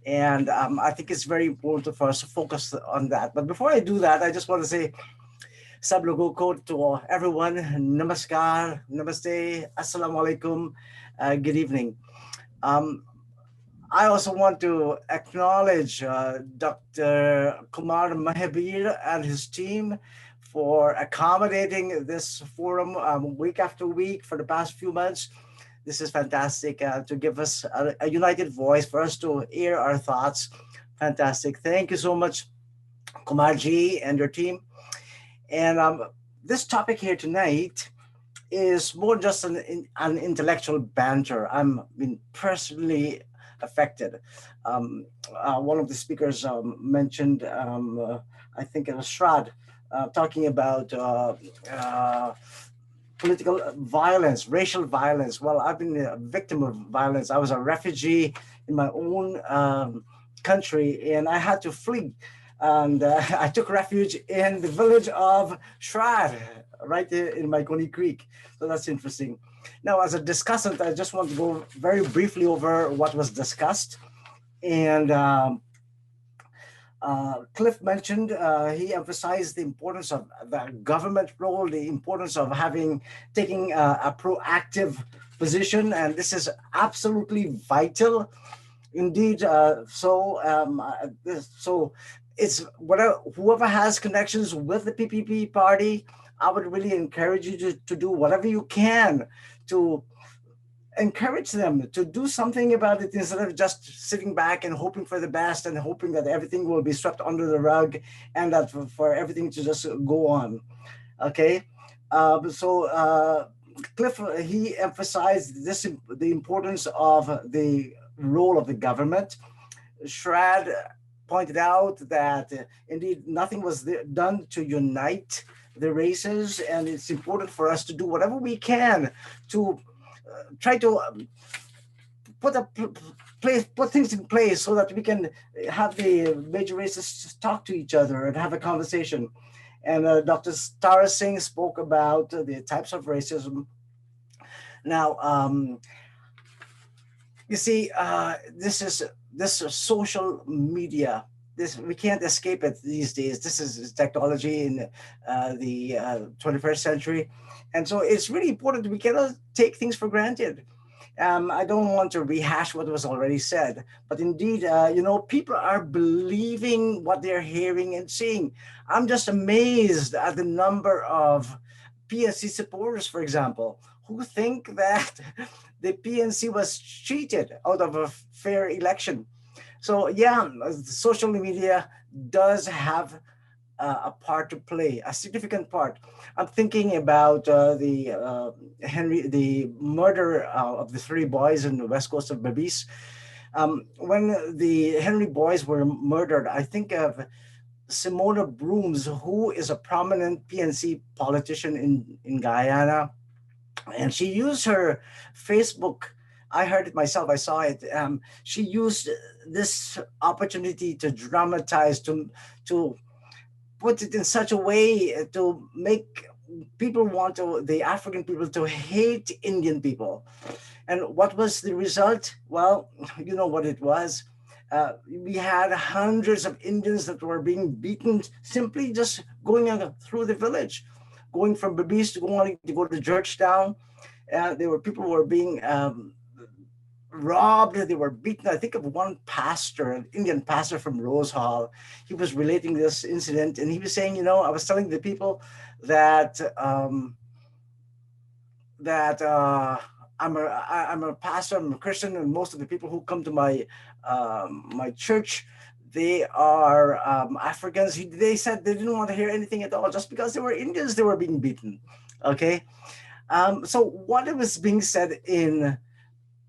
And I think it's very important for us to focus on that. But before I do that, I just want to say Sab Logo ko to everyone. Namaskar, Namaste, Assalamu alaikum, good evening. I also want to acknowledge Dr. Kumar Mahabir and his team for accommodating this forum week after week for the past few months. This is fantastic to give us a united voice for us to air our thoughts. Fantastic. Thank you so much, Kumarji and your team. And this topic here tonight is more just an intellectual banter. I'm personally affected. One of the speakers mentioned, I think it was SRAD, talking about political violence, racial violence. Well, I've been a victim of violence. I was a refugee in my own country, and I had to flee. And I took refuge in the village of SRAD, right there in Maikoni Creek. So that's interesting. Now, as a discussant, I just want to go very briefly over what was discussed. And Cliff mentioned, he emphasized the importance of the government role, the importance of taking a proactive position. And this is absolutely vital. Indeed, so it's whoever has connections with the PPP party, I would really encourage you to do whatever you can to encourage them to do something about it instead of just sitting back and hoping for the best and hoping that everything will be swept under the rug and that for everything to just go on. Okay, so Cliff, he emphasized the importance of the role of the government. SRAD pointed out that indeed nothing was done to unite the races, and it's important for us to do whatever we can to try to put things in place so that we can have the major races talk to each other and have a conversation. And Dr. Tara Singh spoke about the types of racism. Now, you see, this is social media. We can't escape it these days. This is technology in the 21st century. And so it's really important. We cannot take things for granted. I don't want to rehash what was already said, but indeed, people are believing what they're hearing and seeing. I'm just amazed at the number of PNC supporters, for example, who think that the PNC was cheated out of a fair election. So yeah, social media does have a part to play, a significant part. I'm thinking about the murder of the 3 boys in the west coast of Belize. When the Henry boys were murdered, I think of Simona Brooms, who is a prominent PNC politician in Guyana. And she used her Facebook. I heard it myself. I saw it. She used this opportunity to dramatize, to put it in such a way to make people the African people to hate Indian people. And what was the result? Well, you know what it was. We had hundreds of Indians that were being beaten simply just going through the village, going from Belize to go to Georgetown. People were being robbed, they were beaten. I think of one pastor, an Indian pastor from Rose Hall. He was relating this incident, and he was saying, I was telling the people that I'm a pastor, I'm a Christian, and most of the people who come to my church, they are Africans. They said they didn't want to hear anything at all, just because they were Indians, they were being beaten. Okay, so what was being said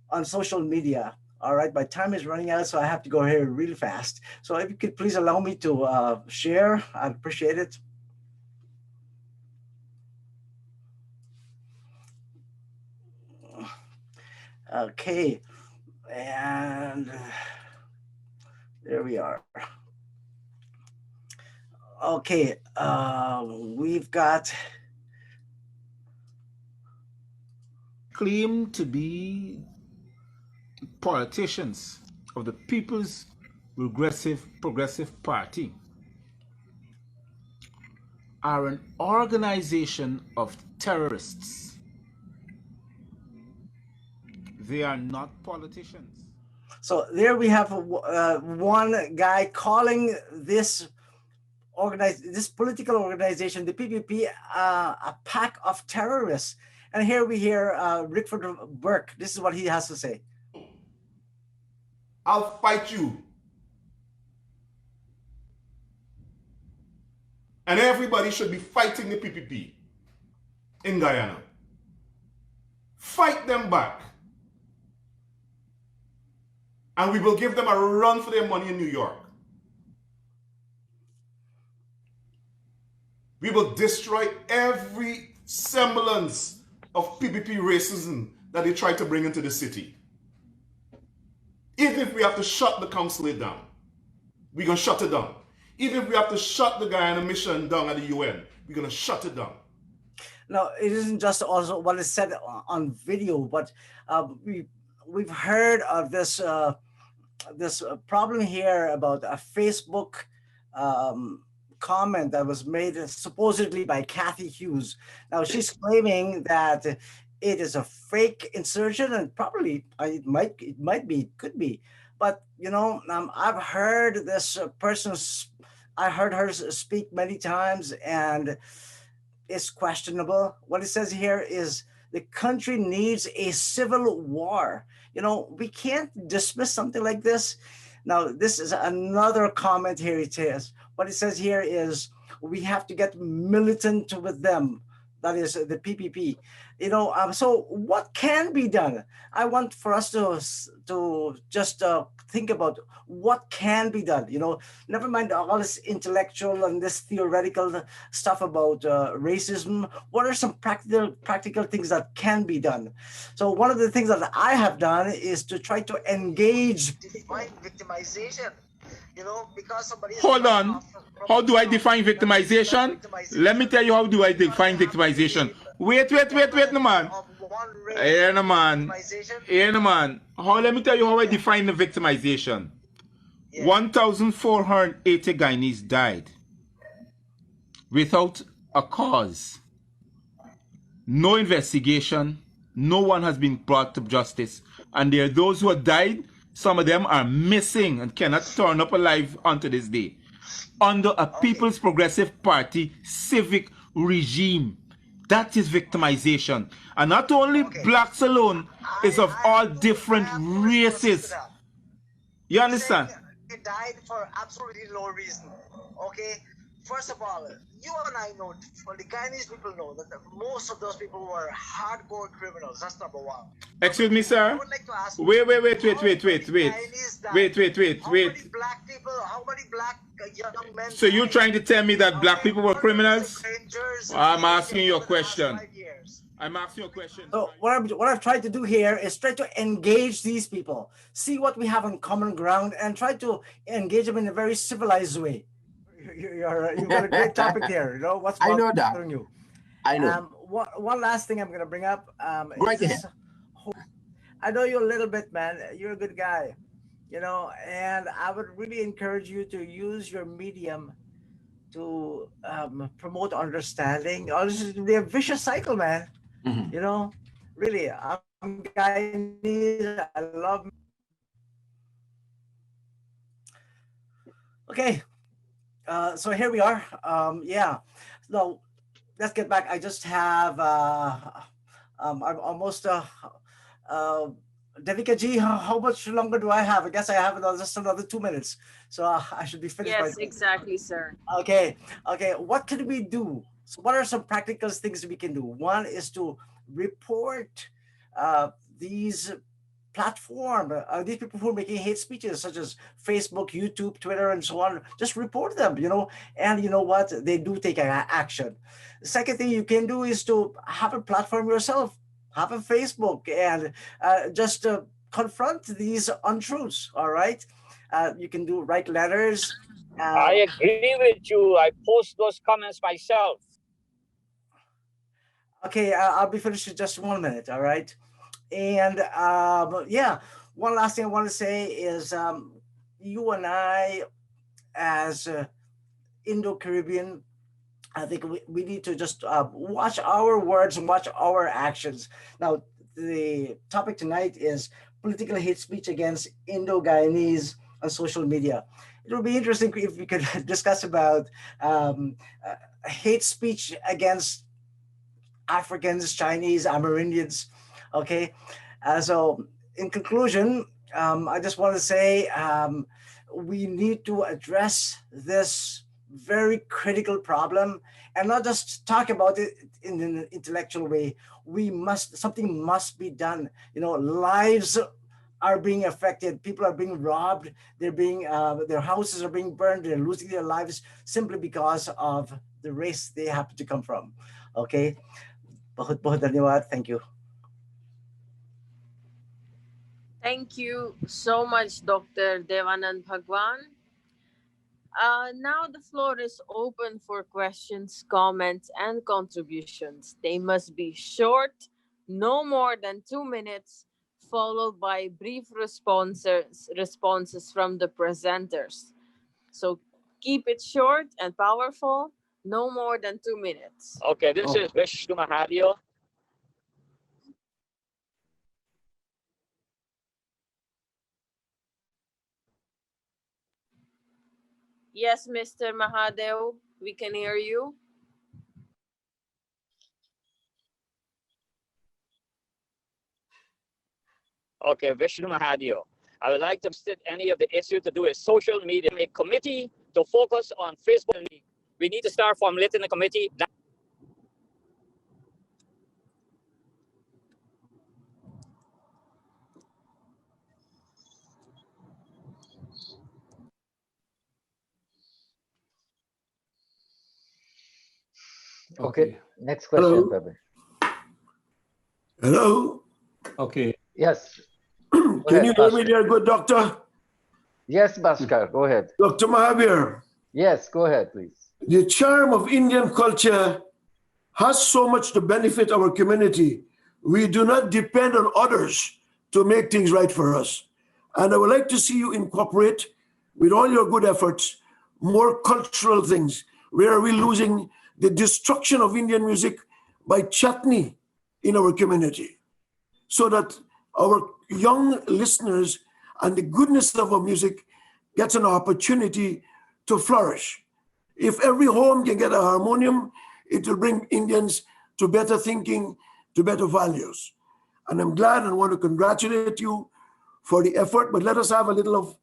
on social media. All right, my time is running out, so I have to go here really fast. So if you could please allow me to share, I'd appreciate it. Okay, and there we are. Okay, we've got claim to be politicians of the People's Progressive Party are an organization of terrorists. They are not politicians. So there we have one guy calling this political organization, the PPP, a pack of terrorists. And here we hear Rickford Burke. This is what he has to say. I'll fight you. And everybody should be fighting the PPP in Guyana. Fight them back. And we will give them a run for their money in New York. We will destroy every semblance of PPP racism that they try to bring into the city. Even if we have to shut the consulate down, we're going to shut it down. Even if we have to shut the Guyana mission down at the UN, we're going to shut it down. Now, it isn't just also what is said on video, but we've heard of this problem here about a Facebook comment that was made supposedly by Kathy Hughes. Now, she's claiming that it is a fake insertion, and probably it could be. But I've heard this I heard her speak many times, and it's questionable. What it says here is the country needs a civil war. We can't dismiss something like this. Now, this is another comment here. What it says here is we have to get militant with them. That is the PPP. So what can be done? I want for us to just think about what can be done. Never mind all this intellectual and this theoretical stuff about racism. What are some practical things that can be done? So one of the things that I have done is to try to engage. Define victimization. you know, because somebody is Hold running on. off from How do I the define job, victimization? Let me tell you how do I define victimization. Wait, no man. of one race Here, no man. victimization. Here, no man. Let me tell you how I define the victimization. Yeah. 1,480 Guyanese died without a cause. No investigation. No one has been brought to justice. And there are those who have died. Some of them are missing and cannot turn up alive unto this day. Under a People's Progressive Party civic regime. That is victimization. And not only blacks alone, is of all different races. You understand? They died for absolutely no reason. Okay? First of all, you and I know, well, the Guyanese people know that most of those people were hardcore criminals. That's number one. Excuse me, sir. I would like to ask Wait. How many black people, how many black young men So you're trying to tell me that black people were criminals? I'm asking you a question. I'm asking you a question. So what I've tried to do here is try to engage these people, see what we have on common ground, and try to engage them in a very civilized way. You've got a great topic here. You know what's I know that. you. I know. One last thing I'm going to bring up. Right is, I know you a little bit, man. You're a good guy, you know, and I would really encourage you to use your medium to promote understanding. Or this is be a vicious cycle, man. Mhm. You know, really, I'm Guyanese. I love. Okay. So here we are. Yeah. So let's get back. I just have I'm almost Devika Ji, how much longer do I have? I guess I have just another 2 minutes. So I should be finished. Yes, exactly, sir. Okay. What can we do? So what are some practical things we can do? One is to report these platform, these people who are making hate speeches such as Facebook, YouTube, Twitter, and so on. Just report them, you know, and you know what? They do take action. The second thing you can do is to have a platform yourself, have a Facebook, and just confront these untruths, all right? You can write letters. I agree with you. I post those comments myself. Okay, I'll be finished in just 1 minute, all right? And yeah, one last thing I want to say is you and I, as Indo-Caribbean, I think we need to just watch our words and watch our actions. Now, the topic tonight is political hate speech against Indo-Guyanese on social media. It would be interesting if we could discuss about hate speech against Africans, Chinese, Amerindians. Okay, so in conclusion, I just want to say we need to address this very critical problem and not just talk about it in an intellectual way. Something must be done. You know, lives are being affected. People are being robbed. Their houses are being burned. They're losing their lives simply because of the race they happen to come from. Okay, bahut dhanyawad. Thank you. Thank you so much, Dr. Devanand Bhagwan. Now the floor is open for questions, comments, and contributions. They must be short, no more than 2 minutes, followed by brief responses from the presenters. So keep it short and powerful, no more than 2 minutes. Okay, this is Vishnu Mahadio. Yes, Mr. Mahadev, we can hear you. Okay, Vishnu Mahadio. I would like to state any of the issue to do with social media. A committee to focus on Facebook. We need to start formulating a committee. Okay. Next question, Hello. Prabhu. Hello. Okay. Yes. Can you hear me there, good doctor? Yes, Bhaskar, go ahead. Dr. Mahabir, Yes, go ahead, please. the charm of Indian culture has so much to benefit our community. We do not depend on others to make things right for us. And I would like to see you incorporate, with all your good efforts, more cultural things. Where are we losing the destruction of Indian music by chutney in our community, so that our young listeners and the goodness of our music gets an opportunity to flourish. If every home can get a harmonium, it will bring Indians to better thinking, to better values. And I'm glad and want to congratulate you for the effort, but let us have a little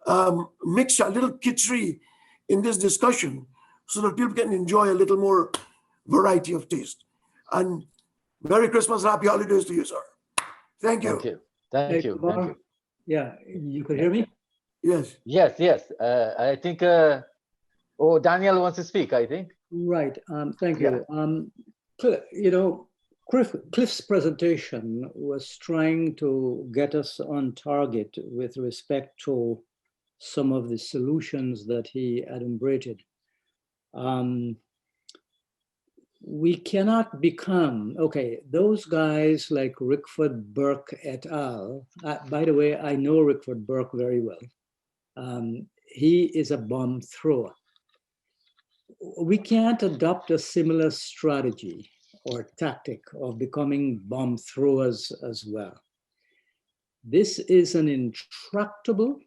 of mixture, a little kitchery in this discussion so that people can enjoy a little more variety of taste. And Merry Christmas, Happy Holidays to you, sir. Thank you. Thank you. Thank you. Thank you. Yeah, you could hear me? Yes. Yes, yes. I think, oh, Daniel wants to speak, I think. Right. Thank you. You know, Cliff's presentation was trying to get us on target with respect to some of the solutions that he enumerated. We cannot become, okay, those guys like Rickford Burke et al. By the way, I know Rickford Burke very well. He is a bomb thrower. We can't adopt a similar strategy or tactic of becoming bomb throwers as well. This is an intractable,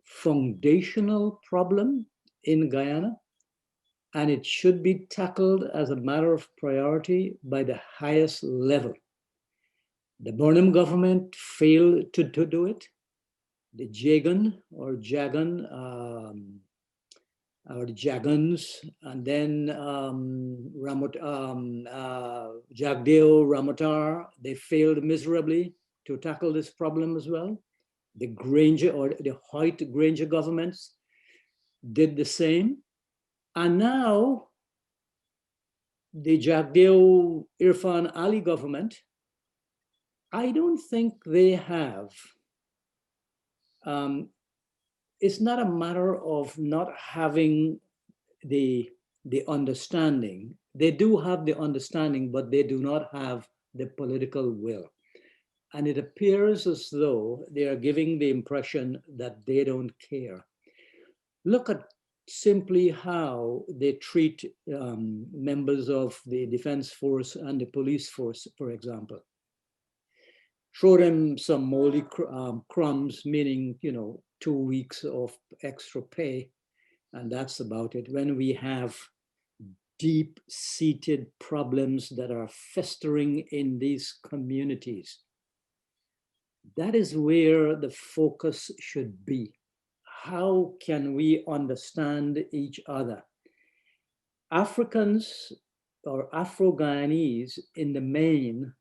foundational problem in Guyana, and it should be tackled as a matter of priority by the highest level. The Burnham government failed to do it. The Jagan or Jagan, or the Jagans, and then Jagdeo, Ramotar, they failed miserably to tackle this problem as well. The Granger or the Hoyt Granger governments did the same. And now the Jagdeo Irfan Ali government, I don't think they have. It's not a matter of not having the understanding. They do have the understanding, but they do not have the political will. And it appears as though they are giving the impression that they don't care. Look at simply how they treat members of the defense force and the police force, for example. Throw them some moldy crumbs, meaning, 2 weeks of extra pay, and that's about it. When we have deep-seated problems that are festering in these communities, that is where the focus should be. How can we understand each other? Africans or Afro-Guyanese in the main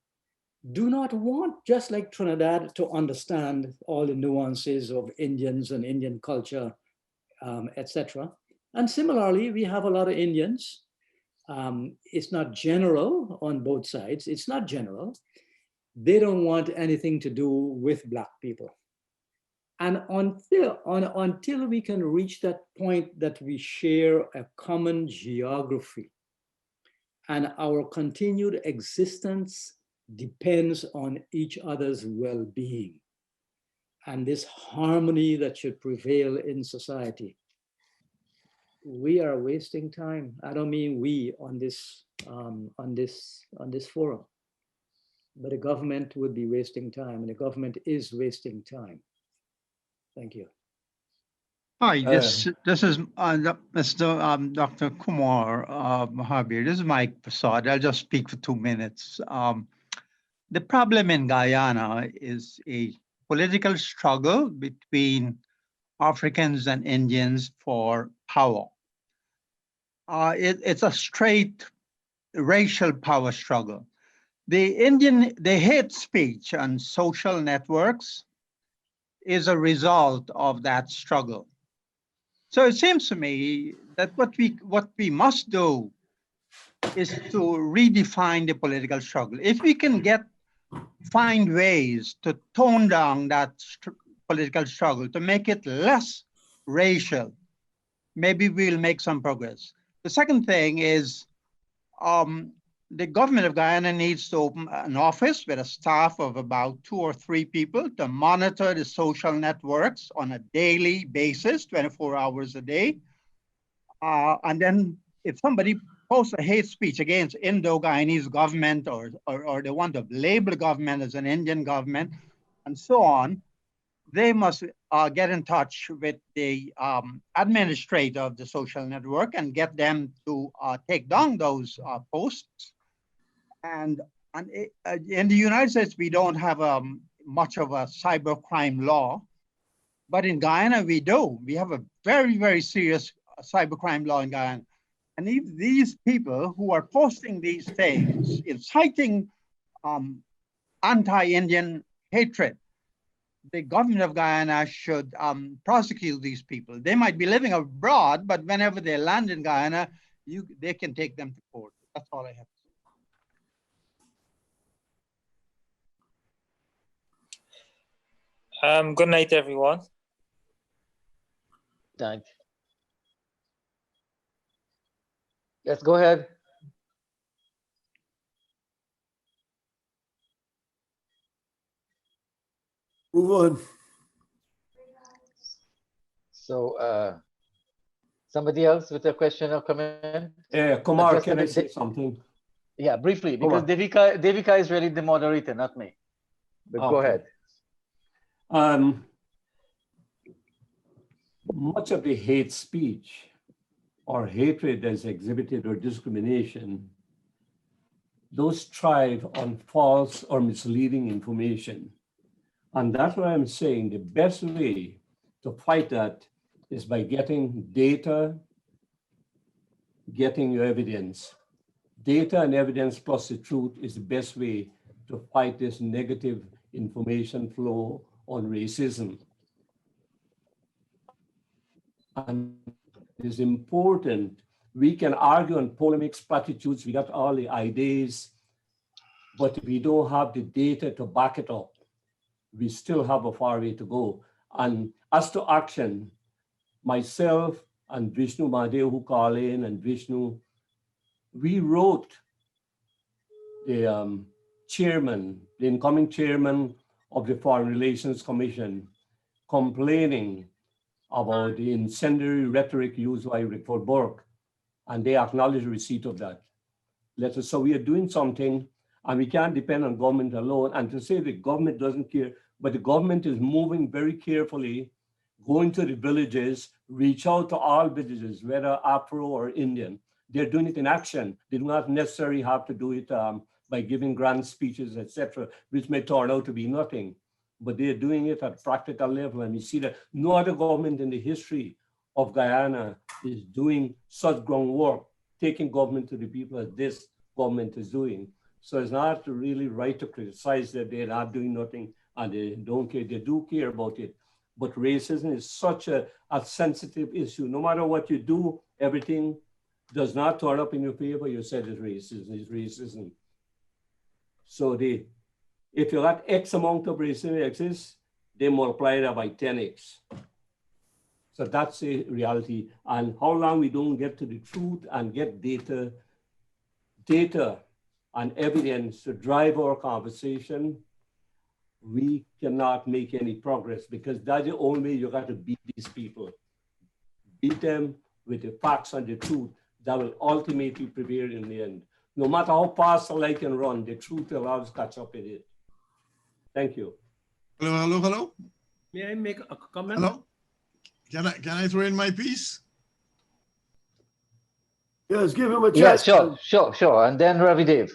do not want, just like Trinidad, to understand all the nuances of Indians and Indian culture, etc. And similarly, we have a lot of Indians. It's not general on both sides. It's not general. They don't want anything to do with Black people. And until we can reach that point that we share a common geography and our continued existence depends on each other's well-being and this harmony that should prevail in society, we are wasting time. I don't mean we on this forum, but the government would be wasting time, and the government is wasting time. Thank you. Hi, this is Mr. Dr. Kumar Mahabir. This is Mike Prasad. I'll just speak for 2 minutes. The problem in Guyana is a political struggle between Africans and Indians for power. It's a straight racial power struggle. The hate speech on social networks is a result of that struggle. So it seems to me that what we must do is to redefine the political struggle. If we can find ways to tone down that political struggle, to make it less racial, maybe we'll make some progress. The second thing is the government of Guyana needs to open an office with a staff of about 2 or 3 people to monitor the social networks on a daily basis, 24 hours a day. And then if somebody posts a hate speech against Indo-Guyanese government or they want to label the government as an Indian government and so on, they must get in touch with the administrator of the social network and get them to take down those posts. And in the United States, we don't have much of a cybercrime law, but in Guyana, we do. We have a very, very serious cybercrime law in Guyana. And if these people who are posting these things, inciting anti-Indian hatred, the government of Guyana should prosecute these people. They might be living abroad, but whenever they land in Guyana, they can take them to court. That's all I have to say. Good night, everyone. Thank you. Yes, go ahead. Move on. So, somebody else with a question or comment? Kumar, can I say something? Yeah, briefly, because Devika is really the moderator, not me. But go ahead. Much of the hate speech or hatred that's exhibited or discrimination, those thrive on false or misleading information. And that's why I'm saying the best way to fight that is by getting data, getting your evidence. Data and evidence plus the truth is the best way to fight this negative information flow on racism. And it's important. We can argue on polemics, platitudes, we got all the ideas, but if we don't have the data to back it up, we still have a far way to go. And as to action, myself and Vishnu Mahadev, who call in, and Vishnu, we wrote the chairman, the incoming chairman of the Foreign Relations Commission, complaining about the incendiary rhetoric used by Rickford Burke, and they acknowledge receipt of that letter. So we are doing something, and we can't depend on government alone. And to say the government doesn't care, but the government is moving very carefully, going to the villages, reach out to all villages, whether Afro or Indian. They're doing it in action. They do not necessarily have to do it by giving grand speeches, etc., which may turn out to be nothing. But they're doing it at practical level. And we see that no other government in the history of Guyana is doing such groundwork, taking government to the people as this government is doing. So it's not really right to criticize that they're not doing nothing and they don't care. They do care about it. But racism is such a sensitive issue. No matter what you do, everything does not turn up in your favor. You said it's racism. So if you got X amount of racism exists, they multiply that by 10X. So that's the reality. And how long we don't get to the truth and get data and evidence to drive our conversation, we cannot make any progress, because that's the only way you got to beat these people. Beat them with the facts and the truth that will ultimately prevail in the end. No matter how fast a light can run, the truth will always catch up with it. Thank you. Hello. May I make a comment? Hello. Can I throw in my piece? Yes, give him a chance. Yeah, sure. And then Ravi Dev.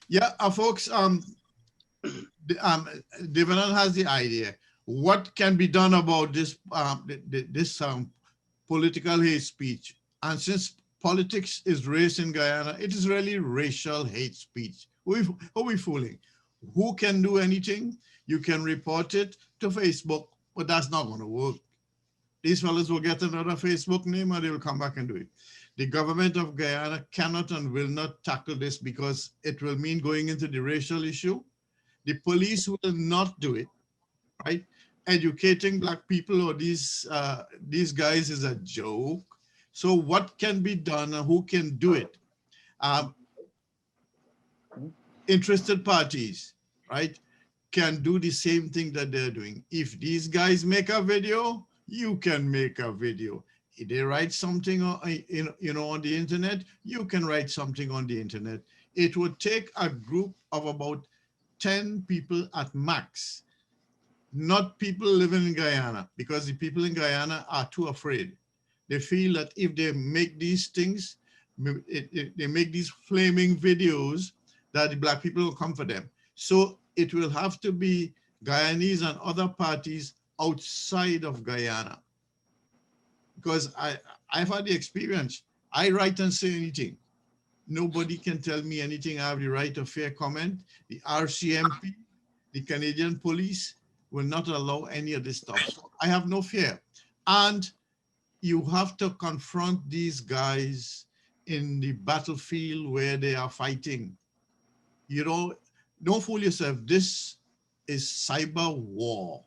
Yeah, folks, Devanand has the idea. What can be done about this political hate speech? And since politics is race in Guyana, it is really racial hate speech. Who are we fooling? Who can do anything? You can report it to Facebook, but that's not going to work. These fellows will get another Facebook name and they will come back and do it. The government of Guyana cannot and will not tackle this because it will mean going into the racial issue. The police will not do it, right? educating Black people or these guys is a joke. So what can be done and who can do it? Interested parties, right, can do the same thing that they're doing. If these guys make a video, you can make a video. If they write something on, on the internet, you can write something on the internet. It would take a group of about 10 people at max, not people living in Guyana, because the people in Guyana are too afraid. They feel that if they make these things, they make these flaming videos, that the Black people will come for them. So it will have to be Guyanese and other parties outside of Guyana. Because I've had the experience. I write and say anything. Nobody can tell me anything. I have the right of fair comment. The RCMP, the Canadian police will not allow any of this stuff. So I have no fear. And you have to confront these guys in the battlefield where they are fighting. You know, don't fool yourself. This is cyber war.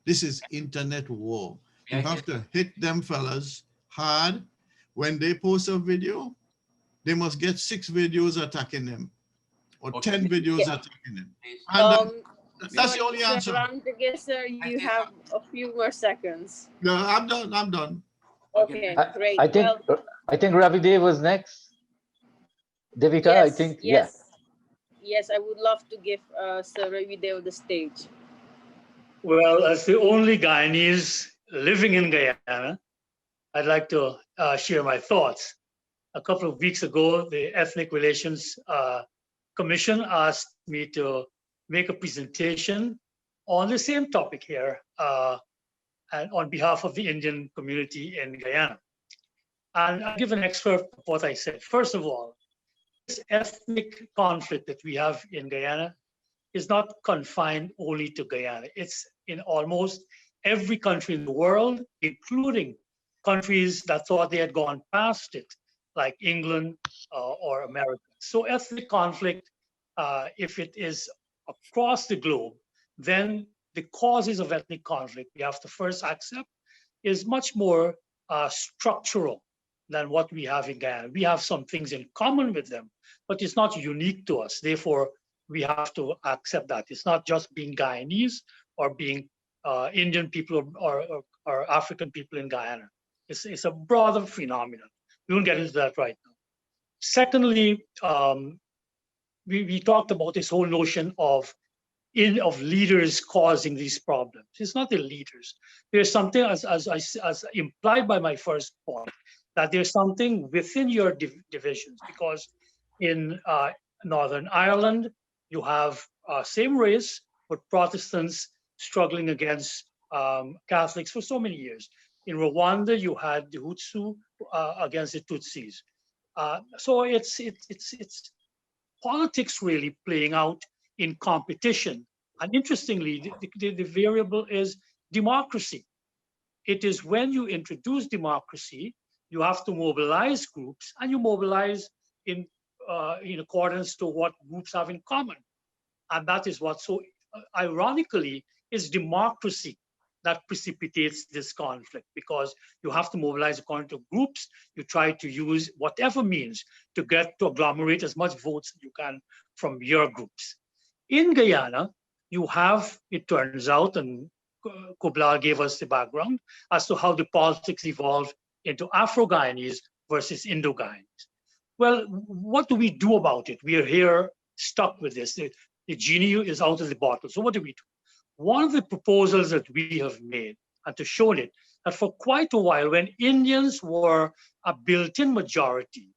This is internet war. You have to hit them fellas hard. When they post a video, they must get 6 videos attacking them or 10 videos attacking them. And that's the only answer. Sir, you have a few more seconds. No, I'm done. I'm done. Okay, great. I think Ravi Dev was next. Devika, yes, I think, yes. Yeah. Yes, I would love to give Sir Ravi Dev the stage. Well, as the only Guyanese living in Guyana, I'd like to share my thoughts. A couple of weeks ago, the Ethnic Relations Commission asked me to make a presentation on the same topic here and on behalf of the Indian community in Guyana. And I'll give an excerpt of what I said. First of all, this ethnic conflict that we have in Guyana is not confined only to Guyana. It's in almost every country in the world, including countries that thought they had gone past it, like England or America. So ethnic conflict, if it is across the globe, then the causes of ethnic conflict, we have to first accept, is much more structural than what we have in Guyana. We have some things in common with them, but it's not unique to us. Therefore, we have to accept that. It's not just being Guyanese or being Indian people or African people in Guyana. It's a broader phenomenon. We won't get into that right now. Secondly, we talked about this whole notion of leaders causing these problems. It's not the leaders. There's something, as implied by my first point, that there's something within your divisions, because in Northern Ireland, you have same race, but Protestants struggling against Catholics for so many years. In Rwanda, you had the Hutu against the Tutsis. So it's politics really playing out in competition. And interestingly, the variable is democracy. It is when you introduce democracy, you have to mobilize groups, and you mobilize in accordance to what groups have in common. And that is what, so ironically, is democracy that precipitates this conflict, because you have to mobilize according to groups. You try to use whatever means to get to agglomerate as much votes as you can from your groups. In Guyana, you have, it turns out, and Kublal gave us the background as to how the politics evolved into Afro-Guyanese versus Indo-Guyanese. Well, what do we do about it? We are here stuck with this. The genie is out of the bottle. So what do we do? One of the proposals that we have made, and to show it, that for quite a while, when Indians were a built-in majority,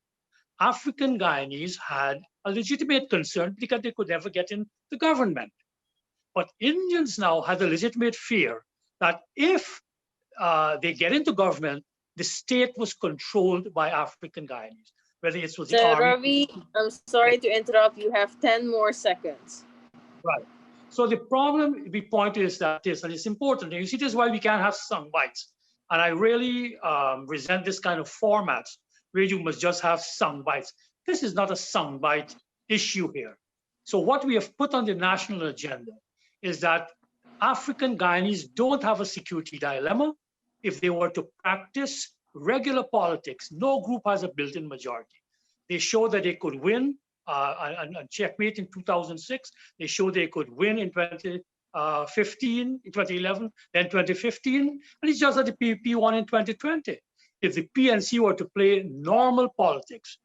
African Guyanese had a legitimate concern because they could never get in the government. But Indians now had a legitimate fear that if they get into government, the state was controlled by African Guyanese, whether it was the army. Ravi, I'm sorry to interrupt. You have 10 more seconds. Right. So the problem we pointed is that this, and it's important. And you see, this is why we can't have sound bites. And I really resent this kind of format where you must just have sound bites. This is not a sound bite issue here. So what we have put on the national agenda is that African Guyanese don't have a security dilemma. If they were to practice regular politics, no group has a built-in majority. They showed that they could win and checkmate in 2006. They showed they could win in 2015, in 2011, then 2015, and it's just that the PPP won in 2020. If the PNC were to play normal politics,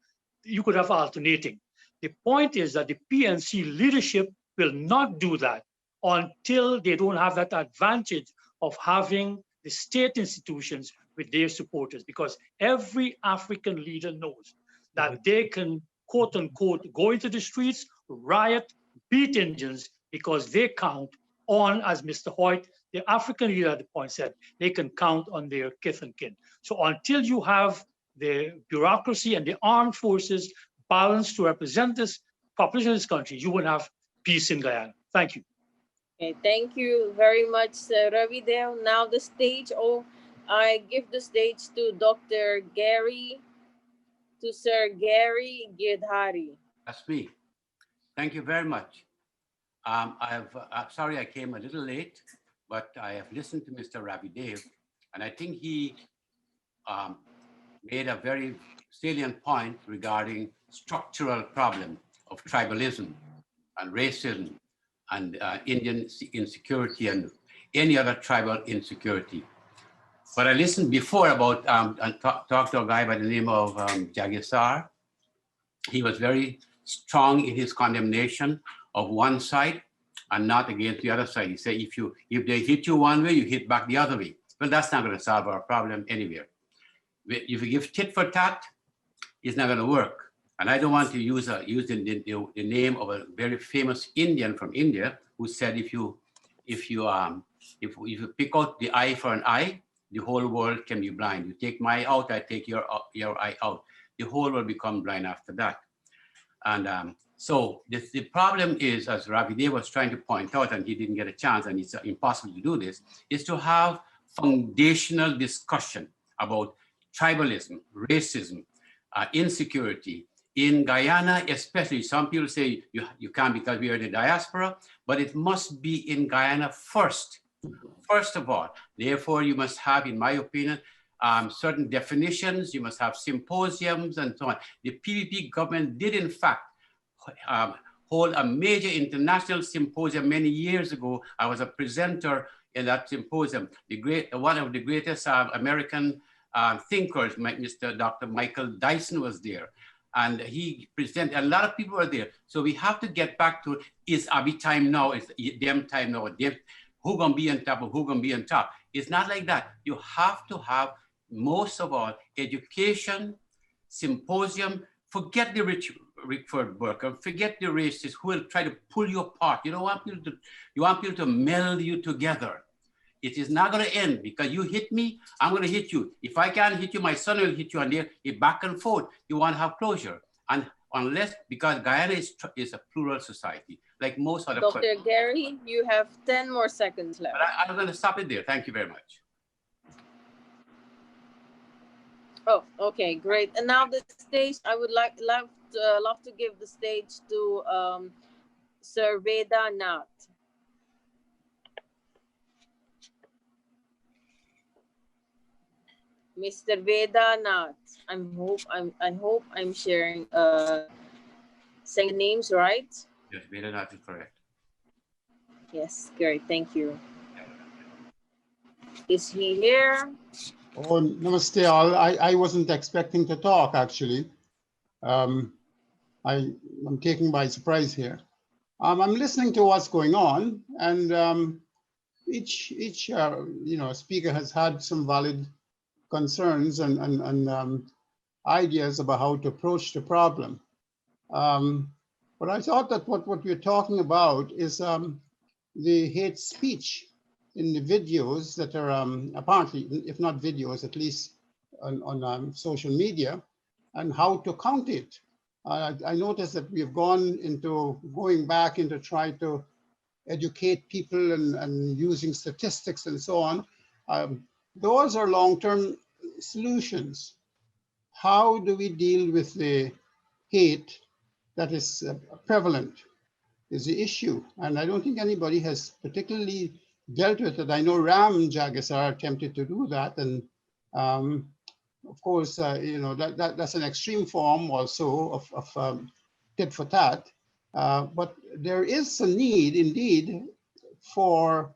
you could have alternating. The point is that the PNC leadership will not do that until they don't have that advantage of having the state institutions with their supporters, because every African leader knows that they can, quote unquote, go into the streets, riot, beat Indians, because they count on, as Mr. Hoyt, the African leader at the point said, they can count on their kith and kin. So until you have the bureaucracy and the armed forces balanced to represent this population of this country, you will have peace in Guyana. Thank you. Okay, thank you very much, Ravi Dev. Now the stage, I give the stage to Dr. Gary, to Sir Gary Girdhari. That's me. Thank you very much. Sorry I came a little late, but I have listened to Mr. Ravi Dev, and I think he made a very salient point regarding structural problem of tribalism and racism and Indian insecurity and any other tribal insecurity. But I listened before about and talked to a guy by the name of Jagisar. He was very strong in his condemnation of one side and not against the other side. He said, if they hit you one way, you hit back the other way. Well, that's not going to solve our problem anywhere. If you give tit for tat, it's not going to work. And I don't want to use the name of a very famous Indian from India who said, if you pick out the eye for an eye, the whole world can be blind. You take my eye out, I take your eye out. The whole world become blind after that. And so the problem is, as Ravi Dev was trying to point out, and he didn't get a chance, and it's impossible to do this, is to have foundational discussion about tribalism, racism, insecurity. In Guyana, especially, some people say you can't because we are the diaspora, but it must be in Guyana first of all. Therefore, you must have, in my opinion, certain definitions, you must have symposiums and so on. The PPP government did, in fact, hold a major international symposium many years ago. I was a presenter in that symposium. One of the greatest American thinkers, Dr. Michael Dyson was there. And he presented, a lot of people were there. So we have to get back to, is Abi time now, is them time now, who gonna be on top of who gonna be on top? It's not like that. You have to have, most of all, education, symposium, forget the Richard Burker, forget the racists who will try to pull you apart. You don't want people to, you want people to meld you together. It is not going to end because you hit me, I'm going to hit you. If I can't hit you, my son will hit you, and there, back and forth. You want to have closure. And unless, because Guyana is a plural society, like most other Dr. Gary, you have 10 more seconds left. I'm going to stop it there. Thank you very much. Oh, okay, great. And now the stage, I would love to give the stage to Sir Veda Nath. Mr. Veda Nath. I hope I'm sharing saying names right. Yes, Veda Nath is correct. Yes, great. Thank you. Is he here? Oh, namaste all. I wasn't expecting to talk, actually. I'm taken by surprise here. I'm listening to what's going on, and each speaker has had some valid concerns and ideas about how to approach the problem. But I thought that what we're talking about is the hate speech in the videos that are apparently, if not videos, at least on social media, and how to count it. I noticed that we have going back into try to educate people and using statistics and so on. Those are long-term solutions. How do we deal with the hate that is prevalent is the issue. And I don't think anybody has particularly dealt with it. I know Ram Jagisar attempted to do that, and of course, you know, that's an extreme form also of tit for tat. But there is a need indeed for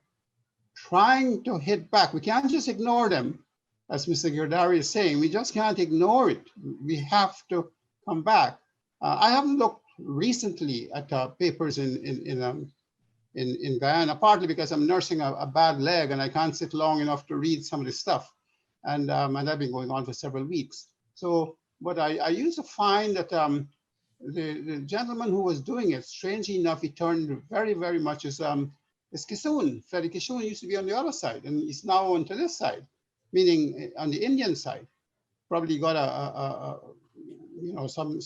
trying to hit back. We can't just ignore them, as Mr. Girdari is saying. We just can't ignore it. We have to come back. I haven't looked recently at papers in Guyana, partly because I'm nursing a bad leg and I can't sit long enough to read some of this stuff. And that's been going on for several weeks. So, but I used to find that the gentleman who was doing it, strangely enough, he turned very, very much as Kisoon. Freddy Kisoon used to be on the other side, and he's now onto this side, meaning on the Indian side. Probably got you know, some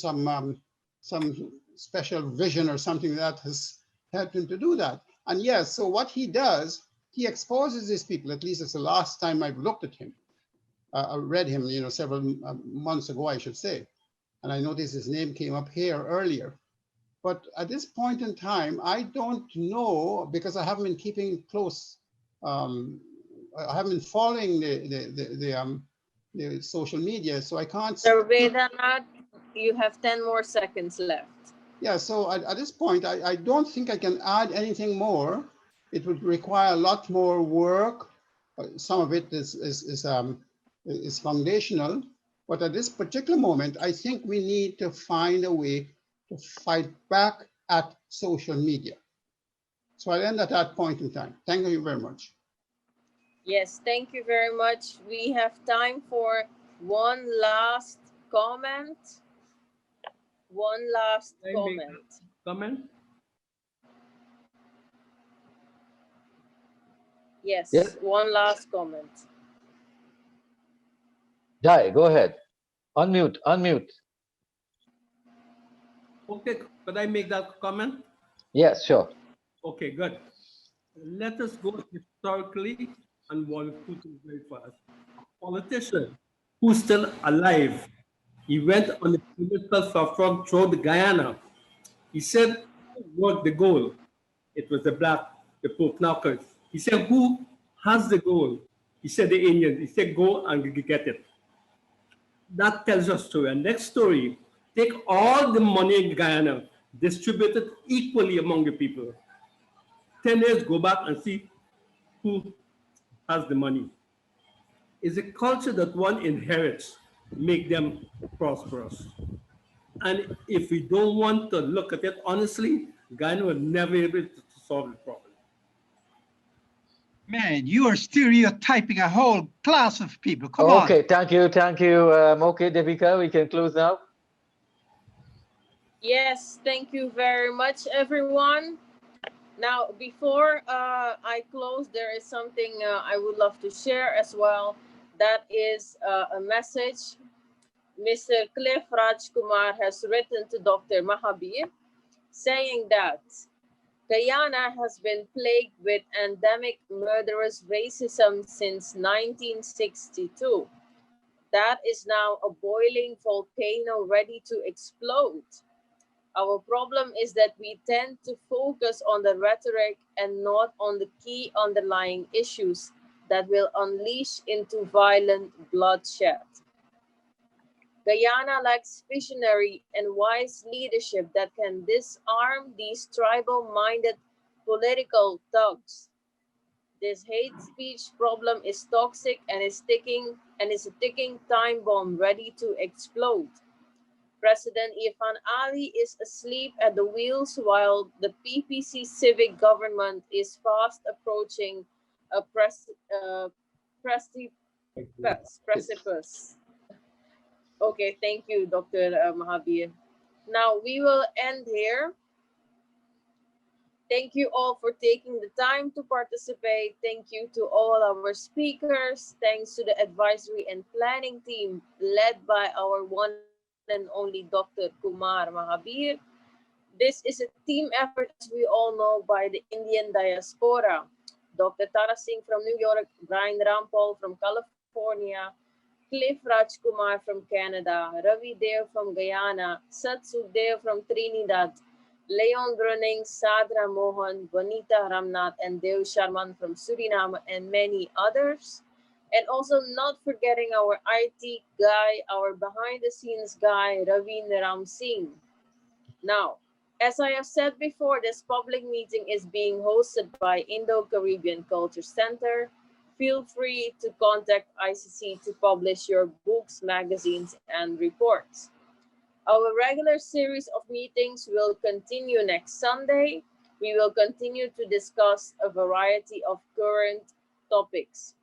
special vision or something that has helped him to do that. And yes, so what he does, he exposes these people. At least it's the last time I've looked at him. I read him, you know, several months ago, I should say. And I noticed his name came up here earlier. But at this point in time, I don't know, because I haven't been keeping close. I haven't been following the social media, so I can't. Sir Vedanand, you have 10 more seconds left. Yeah, so at this point, I don't think I can add anything more. It would require a lot more work. Some of it is foundational, but at this particular moment, I think we need to find a way to fight back at social media. So I'll end at that point in time. Thank you very much. Yes, thank you very much. We have time for one last comment. One last comment. Comment? Yes, Yes. one last comment. Jai, go ahead. Unmute, unmute. Okay, could I make that comment? Yes, sure. Okay, good. Let us go historically and one put it very fast. A politician who's still alive, he went on the political forefront throughout Guyana. He said, who got the goal? It was the black, the poop knockers. He said, who has the goal? He said, the Indians. He said, go and get it. That tells us story. And next story, take all the money in Guyana, distribute it equally among the people. 10 years, go back and see who has the money. It's a culture that one inherits, make them prosperous. And if we don't want to look at it honestly, Guyana will never be able to solve the problem. Man, you are stereotyping a whole class of people. Come on. Okay, thank you, thank you. Okay, Devika, we can close now. Yes, thank you very much, everyone. Now, before I close, there is something I would love to share as well. That is a message Mr. Cliff RAJKUMAR has written to Dr. Mahabir, saying that Guyana has been plagued with endemic murderous racism since 1962. That is now a boiling volcano ready to explode. Our problem is that we tend to focus on the rhetoric and not on the key underlying issues that will unleash into violent bloodshed. Guyana lacks visionary and wise leadership that can disarm these tribal-minded political thugs. This hate speech problem is toxic and is a ticking time bomb ready to explode. President Irfan Ali is asleep at the wheels while the PPC civic government is fast approaching a precipice. Okay, thank you, Dr. Mahabir. Now we will end here. Thank you all for taking the time to participate. Thank you to all our speakers. Thanks to the advisory and planning team led by our one and only Dr. Kumar Mahabir. This is a team effort, as we all know, by the Indian diaspora. Dr. Tara Singh from New York, Brian Rampal from California, Cliff RAJKUMAR from Canada, Ravi Dev from Guyana, Satsu Dev from Trinidad, Leon Bruning, Sadra Mohan, Bonita Ramnath, and Dev Sharman from Suriname, and many others. And also not forgetting our IT guy, our behind-the-scenes guy, Ravin Ram Singh. Now, as I have said before, this public meeting is being hosted by Indo-Caribbean Cultural Centre. Feel free to contact ICC to publish your books, magazines, and reports. Our regular series of meetings will continue next Sunday. We will continue to discuss a variety of current topics.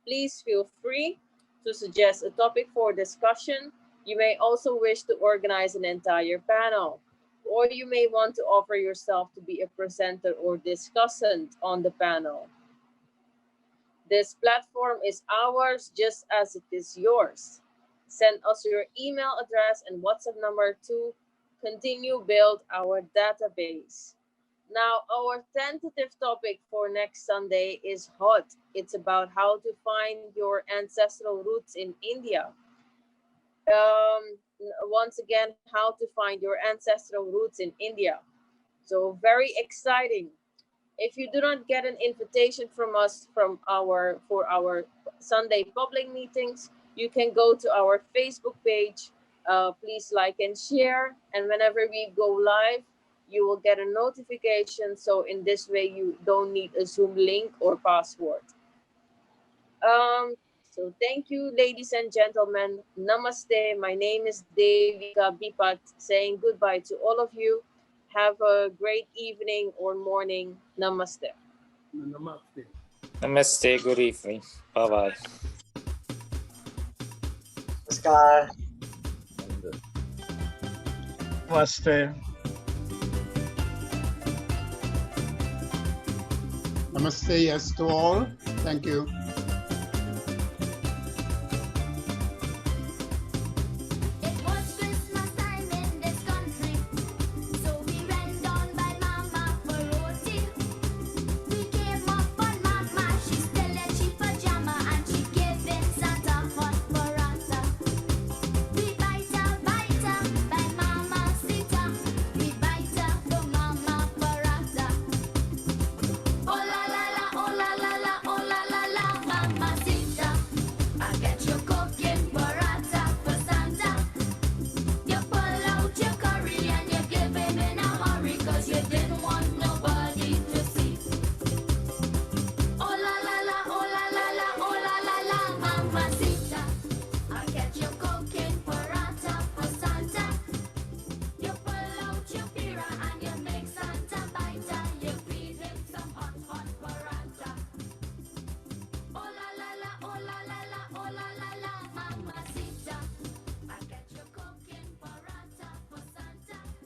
Please feel free to suggest a topic for discussion. You may also wish to organize an entire panel, or you may want to offer yourself to be a presenter or discussant on the panel. This platform is ours just as it is yours. Send us your email address and WhatsApp number to continue build our database. Now, our tentative topic for next Sunday is hot. It's about how to find your ancestral roots in India. Once again, how to find your ancestral roots in India. So very exciting. If you do not get an invitation from us for our Sunday public meetings, you can go to our Facebook page. Please like and share. And whenever we go live, you will get a notification. So in this way, you don't need a Zoom link or password. So thank you, ladies and gentlemen. Namaste. My name is Devika Bipat, saying goodbye to all of you. Have a great evening or morning. Namaste. Namaste. Namaste. Good evening. Bye-bye. Namaskar. Namaste. Namaste, yes to all. Thank you.